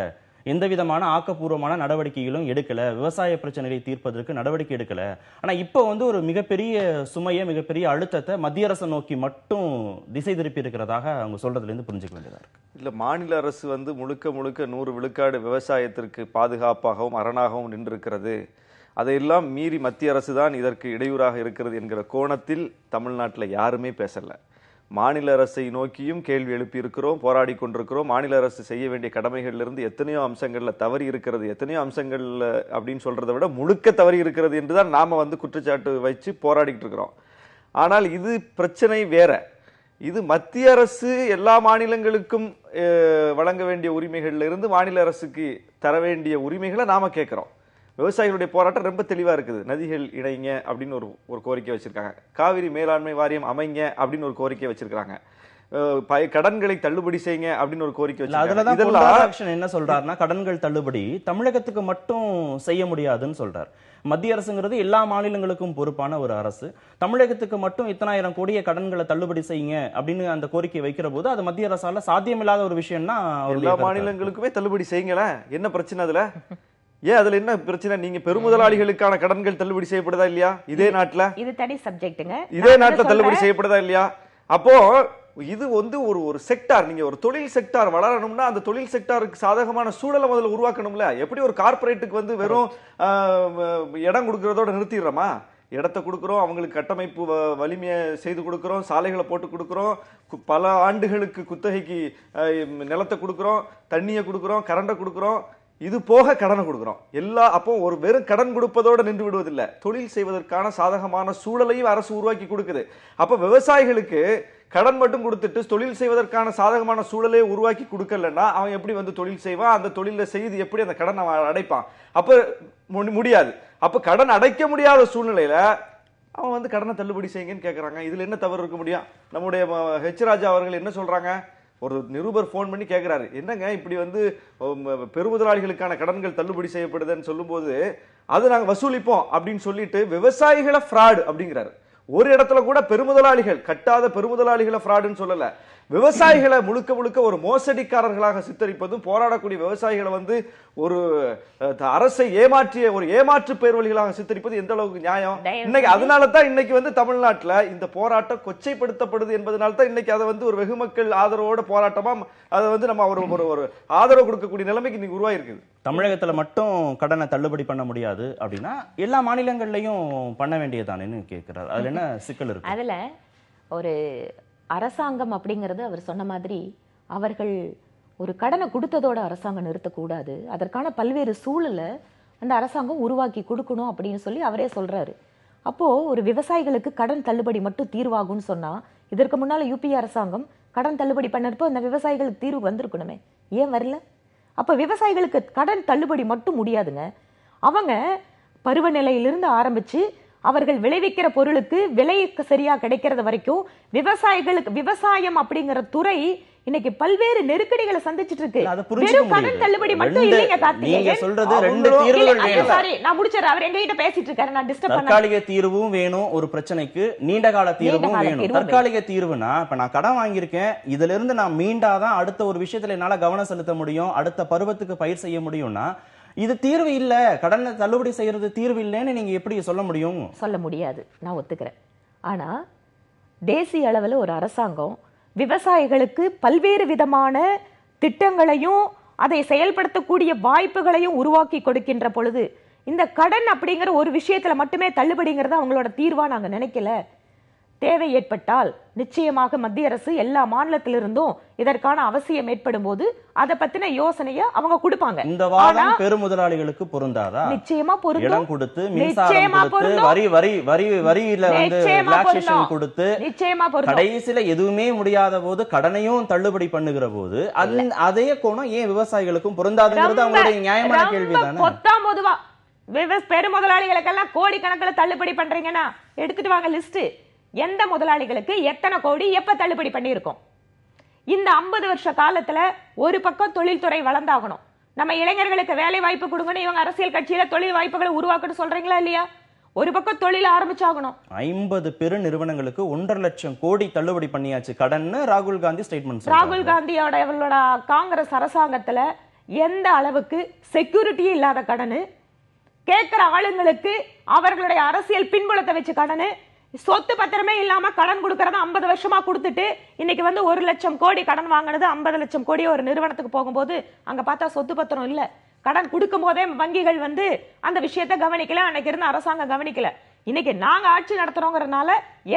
எந்த விதமான ஆக்கப்பூர்வமான நடவடிக்கைகளும் எடுக்கல, விவசாய பிரச்சனைகளை தீர்ப்பதற்கு நடவடிக்கை எடுக்கல. ஆனா இப்போ ஒரு மிகப்பெரிய சுமையை, மிகப்பெரிய அழுத்தத்தை மத்திய அரசை நோக்கி மட்டும் திசை திருப்பி இருக்கிறதாக அவங்க சொல்றதுல இருந்து புரிஞ்சுக்க வேண்டியதா இருக்கு. இல்ல, மாநில அரசு முழுக்க முழுக்க 100 விழுக்காடு விவசாயத்திற்கு பாதுகாப்பாகவும் அரணாகவும் நின்றிருக்கிறது. அதையெல்லாம் மீறி மத்திய அரசு தான் இதற்கு இடையூறாக இருக்கிறது என்கிற கோணத்தில் தமிழ்நாட்டில் யாருமே பேசல. மாநில அரசை நோக்கியும் கேள்வி எழுப்பி இருக்கிறோம், போராடி கொண்டிருக்கிறோம். மாநில அரசு செய்ய வேண்டிய கடமைகளிலிருந்து எத்தனையோ அம்சங்கள்ல தவறி இருக்கிறது, எத்தனையோ அம்சங்கள்ல அப்படின்னு சொல்றதை விட முழுக்க தவறி இருக்கிறது என்றுதான் நாம குற்றச்சாட்டு வச்சு போராடிட்டு இருக்கிறோம். ஆனால் இது பிரச்சனை வேற. இது மத்திய அரசு எல்லா மாநிலங்களுக்கும் வழங்க வேண்டிய உரிமைகள்ல இருந்து மாநில அரசுக்கு தர வேண்டிய உரிமைகளை நாம கேட்கிறோம். விவசாயிகளுடைய போராட்டம் ரொம்ப தெளிவா இருக்குது. நதிகள் இணைங்க அப்படின்னு ஒரு கோரிக்கை வச்சிருக்காங்க. காவிரி மேலாண்மை வாரியம் அமைங்க அப்படின்னு ஒரு கோரிக்கை வச்சிருக்காங்க. கடன்களை தள்ளுபடி செய்யுங்க அப்படின்னு ஒரு கோரிக்கை வச்சிருக்காங்க. என்ன சொல்றாருன்னா, கடன்கள் தள்ளுபடி தமிழகத்துக்கு மட்டும் செய்ய முடியாதுன்னு சொல்றாரு. மத்திய அரசுங்கிறது எல்லா மாநிலங்களுக்கும் பொறுப்பான ஒரு அரசு. தமிழகத்துக்கு மட்டும் இத்தனை ஆயிரம் கோடிய கடன்களை தள்ளுபடி செய்யுங்க அப்படின்னு அந்த கோரிக்கை வைக்கிற போது அது மத்திய அரசால சாத்தியமில்லாத ஒரு விஷயம்னா, எல்லா மாநிலங்களுக்குமே தள்ளுபடி செய்யுங்களேன், என்ன பிரச்சனை அதுல? ஏன் அதுல என்ன பிரச்சனை? நீங்க பெருமுதலாளிகளுக்கான கடன்கள் தள்ளுபடி செய்யப்படுதா இல்லையா இதே நாட்டுல? இது தனி சப்ஜெக்ட்ங்க. இதே நாட்டுல தள்ளுபடி செய்யப்படுதா இல்லையா? அப்போ இது ஒரு செக்டார், நீங்க ஒரு தொழில் செக்டார் வளரணும்னா அந்த தொழில் செக்டாருக்கு சாதகமான சூழலை முதல்ல உருவாக்கணும்ல. எப்படி ஒரு கார்பரேட்டுக்கு வெறும் இடம் கொடுக்கறதோட நிறுத்திடுறோமா? இடத்தை கொடுக்குறோம், அவங்களுக்கு கட்டமைப்பு வலிமையை செய்து கொடுக்குறோம், சாலைகளை போட்டு கொடுக்குறோம், பல ஆண்டுகளுக்கு குத்தகைக்கு நிலத்தை கொடுக்குறோம், தண்ணியை கொடுக்குறோம், கரண்டை கொடுக்குறோம், இது போக கடனை கொடுக்குறோம். அப்போ ஒரு வெறும் கடன் கொடுப்பதோடு நின்று விடுவதில்லை, தொழில் செய்வதற்கான சாதகமான சூழலையும் அரசு உருவாக்கி கொடுக்குது. அப்ப விவசாயிகளுக்கு கடன் மட்டும் கொடுத்துட்டு தொழில் செய்வதற்கான சாதகமான சூழலை உருவாக்கி கொடுக்கலன்னா அவன் எப்படி தொழில் செய்வான்? அந்த தொழில செய்து எப்படி அந்த கடன் அவன் அடைப்பான்? அப்ப முடியாது. அப்ப கடன் அடைக்க முடியாத சூழ்நிலையில அவன் கடனை தள்ளுபடி செய்யுங்கன்னு கேட்கறாங்க. இதுல என்ன தவறு இருக்க முடியும்? நம்முடைய ஹெச் ராஜா அவர்கள் என்ன சொல்றாங்க? ஒரு நிருபர் போன் பண்ணி கேட்கிறாரு, என்னங்க இப்படி பெருமுதலாளிகளுக்கான கடன்கள் தள்ளுபடி செய்யப்படுதுன்னு சொல்லும் போது அது நாங்க வசூலிப்போம் அப்படின்னு சொல்லிட்டு விவசாயிகளை ஃப்ராட் அப்படிங்கிறாரு. ஒரு இடத்துல கூட பெருமுதலாளிகள், கட்டாத பெருமுதலாளிகளை ஃப்ராடுன்னு சொல்லல, விவசாயிகளை முழுக்க முழுக்க ஒரு மோசடிக்காரர்களாக சித்தரிப்பதும், போராடக்கூடிய விவசாயிகளை ஒரு அரசை ஏமாற்றிய ஒரு ஏமாற்று பேர்வழிகளாக சித்தரிப்பது எந்த அளவுக்கு நியாயம்? இன்னைக்கு அதனால தான் இன்னைக்கு தமிழ்நாட்டுல இந்த போராட்டம் கொச்சைப்படுத்தப்படுது என்பதனால தான் இன்னைக்கு அதை ஒரு வெகுமக்கள் ஆதரவோட போராட்டமா அதை நம்ம ஒரு ஆதரவு கொடுக்கக்கூடிய நிலைமைக்கு இன்னைக்கு உருவாயிருக்குது. தமிழகத்துல மட்டும் கடனை தள்ளுபடி பண்ண முடியாது அப்படின்னா எல்லா மாநிலங்கள்லயும் பண்ண வேண்டியதானேன்னு கேட்கிறார். அதுல என்ன சிக்கல் இருக்கு? அதுல ஒரு அரசாங்கம் அப்படிங்கிறது அவர் சொன்ன மாதிரி அவர்கள் ஒரு கடனை கொடுத்ததோட அரசாங்கம் நிறுத்தக்கூடாது, அதற்கான பல்வேறு சூழலை அந்த அரசாங்கம் உருவாக்கி கொடுக்கணும் அப்படின்னு சொல்லி அவரே சொல்றாரு. அப்போ ஒரு விவசாயிகளுக்கு கடன் தள்ளுபடி மட்டும் தீர்வாகும்னு சொன்னா, இதற்கு முன்னால யூபி அரசாங்கம் கடன் தள்ளுபடி பண்ணப்போ அந்த விவசாயிகளுக்கு தீர்வு வந்திருக்கணுமே, ஏன் வரல? அப்ப விவசாயிகளுக்கு கடன் தள்ளுபடி மட்டும் முடியாதுங்க. அவங்க பருவநிலையிலிருந்து ஆரம்பிச்சு அவர்கள் விளைவிக்கிற பொருளுக்கு விலை சரியா கிடைக்கிறது வரைக்கும் விவசாயம் அப்படிங்கிற துறை இன்னைக்கு பல்வேறு நெருக்கடிகளை சந்திச்சிட்டு இருக்கு. வெறும் கடன் தள்ளுபடி மட்டும் இல்லைங்க கார்த்திகேயன். நான் முடிச்சறேன், அவர் எங்ககிட்ட பேசிட்டு இருக்காரு, நான் டிஸ்டர்ப் பண்ண. தற்காலிக தீர்வும் வேணும் ஒரு பிரச்சனைக்கு, நீண்ட கால தீர்வும் வேணும். தற்காலிக தீர்வுனா, இப்ப நான் கடன் வாங்கியிருக்கேன், இதுல இருந்து நான் மீண்டாதான் அடுத்த ஒரு விஷயத்துல என்னால கவனம் செலுத்த முடியும், அடுத்த பருவத்துக்கு பயிர் செய்ய முடியும்னா இது தீர்வு இல்ல. கடனை தள்ளுபடி செய்யறது தீர்வு இல்லைன்னு நீங்க எப்படி சொல்ல முடியும்? சொல்ல முடியாது, நான் ஒத்துக்கிறேன். ஆனா தேசிய அளவில் ஒரு அரசாங்கம் விவசாயிகளுக்கு பல்வேறு விதமான திட்டங்களையும் அதை செயல்படுத்தக்கூடிய வாய்ப்புகளையும் உருவாக்கி கொடுக்கின்ற பொழுது இந்த கடன் அப்படிங்கிற ஒரு விஷயத்துல மட்டுமே தள்ளுபடிங்கிறது அவங்களோட தீர்வா நாங்க நினைக்கல. தேவை ஏற்பட்டால் நிச்சயமாக மத்திய அரசு எல்லா மாநிலத்திலிருந்தும் இதற்கான அவசியம் ஏற்படும் போது அதை பத்தின யோசனையை அவங்க கொடுப்பாங்க. இந்த வாதம் பெருமுதலாளிகளுக்கு பொருந்தாதா? நிச்சயமா பொருந்தும். இடம் கொடுத்து, மின்சாரம் கொடுத்து, வரியில ரிலாக்சேஷன் கொடுத்து, நிச்சயமா பொருந்தும். கடைசியில எதுவுமே முடியாத போது கடனையும் தள்ளுபடி பண்ணுகிற போது அதே கோணம் ஏன் விவசாயிகளுக்கும் பொருந்தாதுங்கிறது அவங்களுடைய நியாயமான கேள்விதானே. பெரு முதலாளிகளுக்கெல்லாம் கோடி கணக்கில் தள்ளுபடி பண்றீங்கன்னா எடுத்துட்டு வாங்க லிஸ்ட். எந்த முதலாளிகளுக்கு எத்தனை கோடி எப்ப தள்ளுபடி பண்ணியிருக்கோம்? இந்த 50 வருஷ காலத்துல ஒரு பக்கம் தொழில்துறை வளர்ந்தாகணும், நம்ம இளைஞர்களுக்கு வேலை வாய்ப்பு கொடுங்கன்னு இவங்க அரசியல் கட்சியில தொழில் வாய்ப்புகளை உருவாக்கணும் சொல்றீங்களா இல்லையா? ஒரு பக்கம் தொழில் ஆரம்பிச்சாகணும். 50 பெரு நிறுவனங்களுக்கு 1.5 லட்சம் கோடி தள்ளுபடி பண்ணியாச்சு கடன் ராகுல் காந்தி ஸ்டேட்மெண்ட். ராகுல் காந்தியோட காங்கிரஸ் அரசாங்கத்துல எந்த அளவுக்கு செக்யூரிட்டியே இல்லாத கடனு, கேட்கிற ஆளுங்களுக்கு அவர்களுடைய அரசியல் பின்புலத்தை வச்சு கடனு, சொத்து பத்திரமே இல்லாம கடன் கொடுக்கறத 50 வருஷமா கொடுத்துட்டு இன்னைக்கு 1 லட்சம் கோடி கடன் வாங்கினது 50 லட்சம் கோடி ஒரு நிறுவனத்துக்கு போகும்போது அங்க பார்த்தா சொத்து பத்திரம் இல்ல. கடன் கொடுக்கும் போதே வங்கிகள் அந்த விஷயத்தை கவனிக்கல, அன்னைக்கு இருந்த அரசாங்கம் கவனிக்கல. இன்னைக்கு நாங்க ஆட்சி நடத்துறோங்கிறதுனால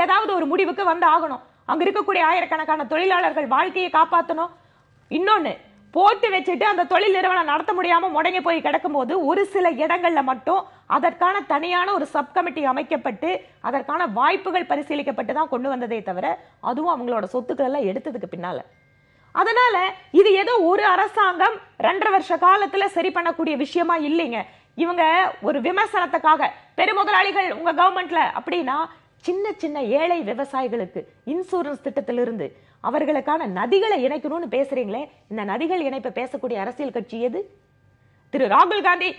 ஏதாவது ஒரு முடிவுக்கு ஆகணும். அங்க இருக்கக்கூடிய ஆயிரக்கணக்கான தொழிலாளர்கள் வாழ்க்கையை காப்பாற்றணும். இன்னொன்னு, போட்டு வச்சுட்டு அந்த தொழில் நிறுவனம் நடத்த முடியாம முடங்கி போய் கிடக்கும் போது ஒரு சில இடங்கள்ல மட்டும் அதற்கான தனியான ஒரு சப் கமிட்டி அமைக்கப்பட்டு அதற்கான வாய்ப்புகள் பரிசீலிக்கப்பட்டு தான் கொண்டு வந்ததே தவிர அதுவும் அவங்களோட சொத்துக்கள் எல்லாம் எடுத்ததுக்கு பின்னால. அதனால இது ஏதோ ஒரு அரசாங்கம் 2.5 வருஷ காலத்துல சரி பண்ணக்கூடிய விஷயமா இல்லைங்க. இவங்க ஒரு விமர்சனத்துக்காக பெருமுதலாளிகள் உங்க கவர்மெண்ட்ல அப்படின்னா சின்ன சின்ன ஏழை விவசாயிகளுக்கு இன்சூரன்ஸ் திட்டத்திலிருந்து அவர்களுக்கான நதிகளை இணைக்கணும்னு பேசுறீங்களே, இந்த நதிகள் இணைப்பை பேசக்கூடிய அரசியல் கட்சி எது? திரு ராகுல் காந்தி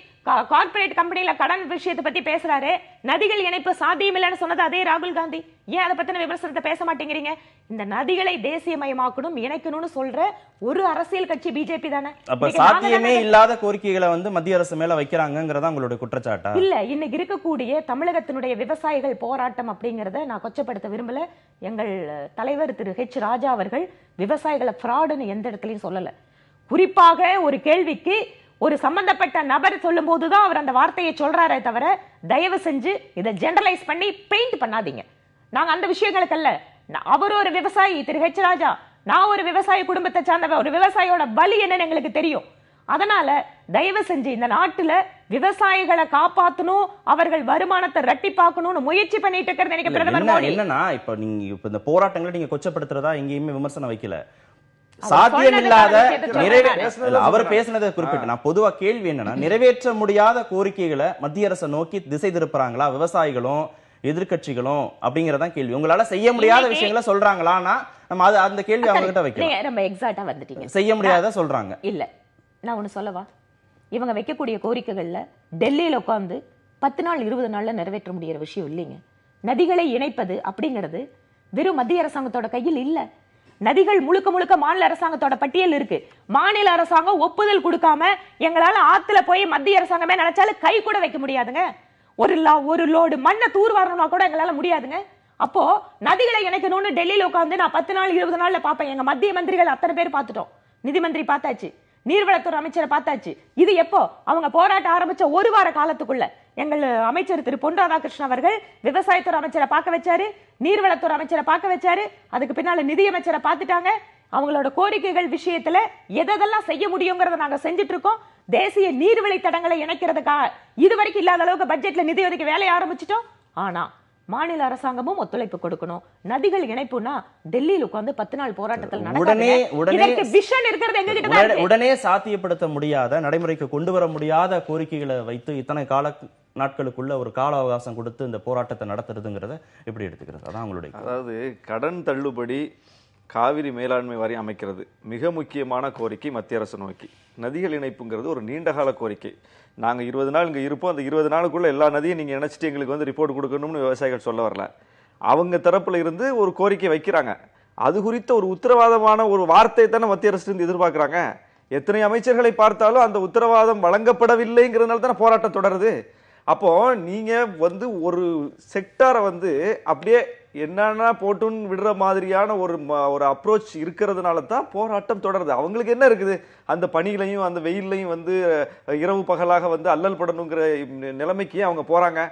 கார்பரேட் கம்பெனில கடன் விஷயத்தை பத்தி பேசுறாரு, நதிகள் இணைப்பு சாத்தியம் இல்லைன்னு சொன்னது அதே ராகுல் காந்தி. ஏன் அதை பத்தின விமர்சனத்தை பேச மாட்டேங்கிறீங்க? இந்த நதிகளை தேசியமயமாக்கணும் இணைக்கணும்னு சொல்ற ஒரு அரசியல் கட்சி பிஜேபி தானே. அப்ப சாத்தியமே இல்லாத கோரிக்கைகளை மத்திய அரசு மேல வைக்கிறாங்கிறதா உங்களுடைய குற்றச்சாட்டா? இல்ல, இன்னைக்கு இருக்கக்கூடிய தமிழகத்தினுடைய விவசாயிகள் போராட்டம் அப்படிங்கறத நான் கொச்சப்படுத்த விரும்பல. எங்கள் தலைவர் திரு ஹெச் ராஜா அவர்கள் விவசாயிகளை ஃப்ராடுன்னு எந்த இடத்துலயும் சொல்லல. குறிப்பாக ஒரு கேள்விக்கு ஒரு சம்பந்தப்பட்ட நபர் சொல்லும் போதுதான் அவர் அந்த வார்த்தையை சொல்றாரே தவிர தயவு செஞ்சு இதை ஜெனரலைஸ் பண்ணி பெயிண்ட் பண்ணாதீங்க. நாங்க அந்த விஷயங்களுக்கு அல்ல. அவர் ஒரு விவசாயி திரு ஹெச் ராஜா, நான் ஒரு விவசாய குடும்பத்தை சார்ந்தவர், ஒரு விவசாயியோட பலி என்னன்னு எங்களுக்கு தெரியும். அதனால தயவு செஞ்சு இந்த நாட்டுல விவசாயிகளை காப்பாற்றணும், அவர்கள் வருமானத்தை இரட்டிப்பாக்கணும்னு முயற்சி பண்ணிட்டு இருக்கிறது எனக்கு பிரதமர் மோடி. என்னன்னா இப்ப நீங்க இந்த போராட்டங்களை நீங்க கொச்சப்படுத்துறதா எங்கேயுமே விமர்சனம் வைக்கல. சாத்தியமில்லாத அவர் பேசினதை குறிப்பிட்டு நான் பொதுவா கேள்வி என்னன்னா, நிறைவேற்ற முடியாத கோரிக்கைகளை மத்திய அரசை நோக்கி திசை திருப்புறாங்களா விவசாயிகளும் எதிர்கட்சிகளும் அப்படிங்கறதான் கேள்வி. உங்களால செய்ய முடியாத விஷயங்களை சொல்றாங்களான்னா நம்ம அந்த கேள்வி அவங்க கிட்ட வைக்கலாம். நம்ம எக்ஸாக்ட்டா வந்துட்டீங்க. செய்ய முடியாத சொல்றாங்க. இல்ல, நான் ஒண்ணு சொல்லவா? இவங்க வைக்கக்கூடிய கோரிக்கைகள்ல டெல்லியில உட்கார்ந்து 10 நாள் 20 நாள்ல நிறைவேற்ற முடியற விஷயம் இல்லைங்க. நதிகளை இணைப்பது அப்படிங்கிறது வெறும் மத்திய அரசாங்கத்தோட கையில் இல்ல. நதிகள் முழுக்க முழுக்க மாநில அரசாங்கத்தோட பட்டியல் இருக்கு. மாநில அரசாங்கம் ஒப்புதல் கொடுக்காம எங்களால ஆத்துல போய் மத்திய அரசாங்கமே நினைச்சாலும் கை கூட வைக்க முடியாதுங்க. ஒரு லோடு மண்ணை தூர் வரணும்னா கூட எங்களால முடியாதுங்க. அப்போ நதிகளை இணைக்கணும்னு டெல்லியில உட்காந்து நான் 10 நாள் 20 நாள்ல பாப்பேன். எங்க மத்திய மந்திரிகள் அத்தனை பேர் பார்த்துட்டோம். நிதி மந்திரி பார்த்தாச்சு, நீர்வளத்துறை அமைச்சரை பார்த்தாச்சு. இது எப்போ? அவங்க போராட்டம் ஆரம்பிச்ச ஒரு வார காலத்துக்குள்ள எங்கள் அமைச்சர் திரு பொன் ராதாகிருஷ்ணன் அவர்கள் விவசாயத்துறை அமைச்சரை பார்க்க வச்சாரு, நீர்வளத்துறை அமைச்சரை பார்க்க வச்சாரு. அதுக்கு பின்னால நிதி அமைச்சரை பார்த்துட்டாங்க. அவங்களோட கோரிக்கைகள் விஷயத்துல எதெல்லாம் செய்ய முடியுங்கிறத நாங்க செஞ்சுட்டு இருக்கோம். தேசிய நீர்வழி தடங்களை இணைக்கிறதுக்காக இதுவரைக்கும் இல்லாத அளவுக்கு பட்ஜெட்ல நிதி ஒதுக்கி வேலையை ஆரம்பிச்சிட்டோம். ஆனா மாநில அரசாங்கமும் ஒத்துழைப்பு கொடுக்கணும். நதிகள் இணைப்புனா டெல்லியில் உட்கார்ந்து 10 நாள் போராட்டத்தில் உடனே சாத்தியப்படுத்த முடியாத, நடைமுறைக்கு கொண்டு வர முடியாத கோரிக்கைகளை வைத்து இத்தனை நாட்களுக்குள்ள ஒரு கால அவகாசம் கொடுத்து இந்த போராட்டத்தை நடத்துறதுங்கிறத எப்படி எடுத்துக்கிறது? அதான் உங்களுடைய. அதாவது கடன் தள்ளுபடி, காவிரி மேலாண்மை வாரியம் அமைக்கிறது மிக முக்கியமான கோரிக்கை மத்திய அரசு நோக்கி. நதிகள் இணைப்புங்கிறது ஒரு நீண்டகால கோரிக்கை. நாங்கள் 20 நாள் இங்கே இருப்போம், அந்த 20 நாளுக்குள்ள எல்லா நதியும் நீங்கள் நினைச்சிட்டு எங்களுக்கு ரிப்போர்ட் கொடுக்கணும்னு விவசாயிகள் சொல்ல வரல. அவங்க தரப்புல இருந்து ஒரு கோரிக்கை வைக்கிறாங்க. அது குறித்த ஒரு உத்தரவாதமான ஒரு வார்த்தை தானே மத்திய அரசு இருந்து எதிர்பார்க்கிறாங்க. எத்தனை அமைச்சர்களை பார்த்தாலும் அந்த உத்தரவாதம் வழங்கப்படவில்லைங்கிறதுனால தானே போராட்டம் தொடருது. அப்போ நீங்க ஒரு செக்டாரை அப்படியே என்னன்னா போட்டுன்னு விடுற மாதிரியான ஒரு அப்ரோச் இருக்கிறதுனால தான் போராட்டம் தொடருது. அவங்களுக்கு என்ன இருக்குது? அந்த பனியிலையும் அந்த வெயிலையும் இரவு பகலாக அல்லல் படணுங்கிற நிலைமைக்கு அவங்க போறாங்க.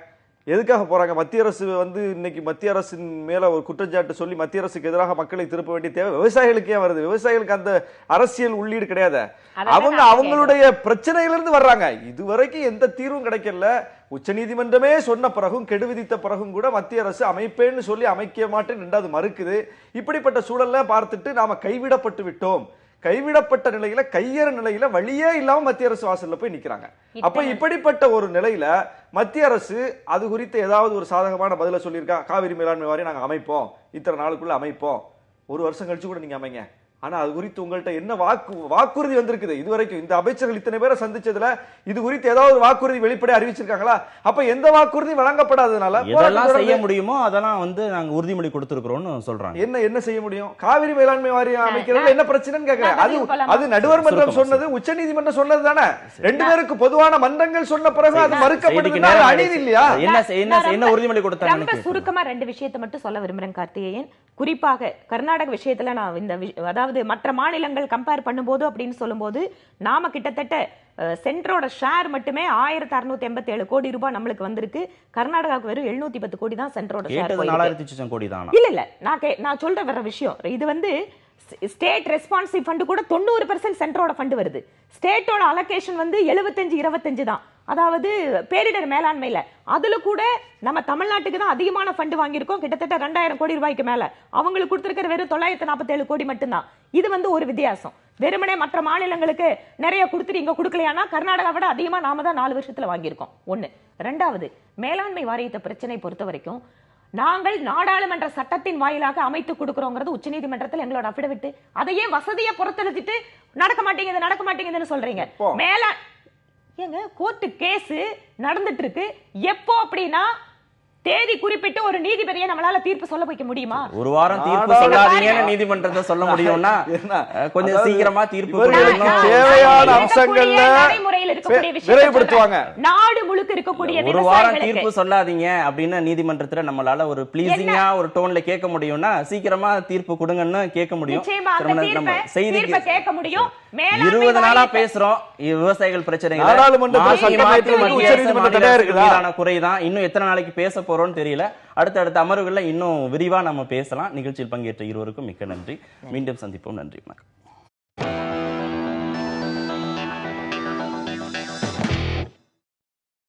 எதுக்காக போறாங்க? மத்திய அரசு இன்னைக்கு மத்திய அரசின் மேல ஒரு குற்றச்சாட்டு சொல்லி மத்திய அரசுக்கு எதிராக மக்களை திருப்ப வேண்டிய தேவை விவசாயிகளுக்கு ஏன் வருது? விவசாயிகளுக்கு அந்த அரசியல் உள்ளீடு கிடையாது. அவங்க அவங்களுடைய பிரச்சனையிலிருந்து வர்றாங்க. இதுவரைக்கும் எந்த தீர்வும் கிடைக்கல. உச்ச நீதிமன்றமே சொன்ன பிறகும், கெடு விதித்த பிறகும் கூட மத்திய அரசு அமைப்பேன்னு சொல்லி அமைக்க மாட்டேன் 2வது மறுக்குது. இப்படிப்பட்ட சூழல்ல பார்த்துட்டு நாம கைவிடப்பட்டு விட்டோம், கைவிடப்பட்ட நிலையில, கையற நிலையில, வழியே இல்லாம மத்திய அரசு வாசல்ல போய் நிக்கிறாங்க. அப்ப இப்படிப்பட்ட ஒரு நிலையில மத்திய அரசு அது குறித்து ஏதாவது ஒரு சாதகமான பதில சொல்லியிருக்கா? காவிரி மேலாண்மை வாரியம் நாங்க அமைப்போம், இத்தனை நாளுக்குள்ள அமைப்போம், ஒரு வருஷம் கழிச்சு கூட நீங்க அமைங்க. ஆனா அது குறித்து உங்கள்ட்ட என்ன வாக்குறுதி வந்திருக்குது? இதுவரைக்கும் இந்த அமைச்சர்கள் இத்தனை பேரை சந்திச்சதுல இது குறித்து ஏதாவது வாக்குறுதி வெளிப்படை அறிவிச்சிருக்காங்களா? அப்ப எந்த வாக்குறுதி வழங்கப்படாதனால எதெல்லாம் செய்ய முடியுமோ அதெல்லாம் நாங்க உறுதிமொழி கொடுத்திருக்கிறோம்னு சொல்றாங்க. என்ன செய்ய முடியும்? காவிரி மேலாண்மை வாரியம் அமைக்கிறது என்ன பிரச்சனைன்னு கேக்குறேன். அது நடுவர் மன்றம் சொன்னது, உச்ச நீதிமன்றம் சொன்னது தானே. ரெண்டு பேருக்கு பொதுவான மன்றங்கள் சொன்ன பிறகு அது மறுக்கப்படுது. அநீதி இல்லையா? என்ன உறுதிமொழி கொடுத்தாங்க? ரொம்ப சுருக்கமா ரெண்டு விஷயத்தை மட்டும் சொல்ல விரும்புறேன் கார்த்திகேயன். குறிப்பாக கர்நாடக விஷயத்துல நான் இந்த அதாவது மற்ற மாநிலங்கள் கம்பேர் பண்ணும்போது அப்படின்னு சொல்லும்போது நாம கிட்டத்தட்ட சென்ட்ரோட ஷேர் மட்டுமே 1687 கோடி ரூபாய் நம்மளுக்கு வந்திருக்கு. கர்நாடகாவுக்கு வெறும் 710 கோடி தான் சென்ட்ரோட ஷேர். 4000 கோடி தான். இல்ல நான் சொல்ற வர விஷயம் இது ஸ்டேட் ரெஸ்பான்சிவ் ஃபண்ட் கூட 90% சென்ட்ரோட ஃபண்ட் வருது. ஸ்டேட்டோட அலோகேஷன் 75-25 தான். அதாவது பேரிடர் மேலாண்மையில அதுல கூட நம்ம தமிழ்நாட்டுக்கு தான் அதிகமான ஃபண்ட் வாங்கியிருக்கோம், கிட்டத்தட்ட 2000 கோடி ரூபாய்க்கு மேல. அவங்களுக்கு கொடுத்திருக்கிற வெறும் 947 கோடி மட்டும்தான். இது ஒரு வித்தியாசம். வெறுமனே மற்ற மாநிலங்களுக்கு நிறைய கொடுத்துட்டு இங்க கொடுக்கலையானா கர்நாடகா விட அதிகமா நாம தான் 4 வருஷத்துல வாங்கியிருக்கோம். ஒண்ணு. ரெண்டாவது, மேலாண்மை வாரியத்தை பிரச்சனை பொறுத்த வரைக்கும் நாங்கள் நாடாளுமன்ற சட்டத்தின் வாயிலாக அமைத்து கொடுக்கிறோங்கிறது உச்சநீதிமன்றத்தில் எங்களோட அபிடவிட். அதையே வசதியை புறத்தெழுத்திட்டு நடக்க மாட்டேங்குதுன்னு சொல்றீங்க. ஏங்க கோர்ட் கேஸ் நடந்துட்டு இருக்கு. எப்போ அப்படின்னா தேதி குறிப்பிட்டு ஒரு நீதிபதியை நம்மளால தீர்ப்பு சொல்ல வைக்க முடியுமா? ஒரு வாரம் தீர்ப்பு சொல்லாதீங்கன்னு நீதிமன்றத்தை சொல்ல முடியும்னா கொஞ்சம் சீக்கிரமா தீர்ப்பு தேவையான அம்சங்கள்ல நடைமுறையில் இருக்கக்கூடிய விரைவுபடுத்துவாங்க. நாடு முழுக்க இருக்கக்கூடிய ஒரு வாரம் தீர்ப்பு சொல்லாதீங்க அப்படின்னு நீதிமன்றத்துல நம்மளால ஒரு ப்ளீசிங்கா ஒரு டோன்ல கேட்க முடியும்னா சீக்கிரமா தீர்ப்பு கொடுங்கன்னு கேட்க முடியும். செய்திக்கு கேட்க முடியும். 20 நாளா பேசுறோம் விவசாயிகள் பிரச்சனைகள், குறைதான். இன்னும் எத்தனை நாளைக்கு பேச போறோம்னு தெரியல. அடுத்த அமர்வுகள்ல இன்னும் விரிவா நம்ம பேசலாம். நிகழ்ச்சியில் பங்கேற்ற இருவருக்கும் மிக்க நன்றி. மீண்டும் சந்திப்போம். நன்றி, வணக்கம்.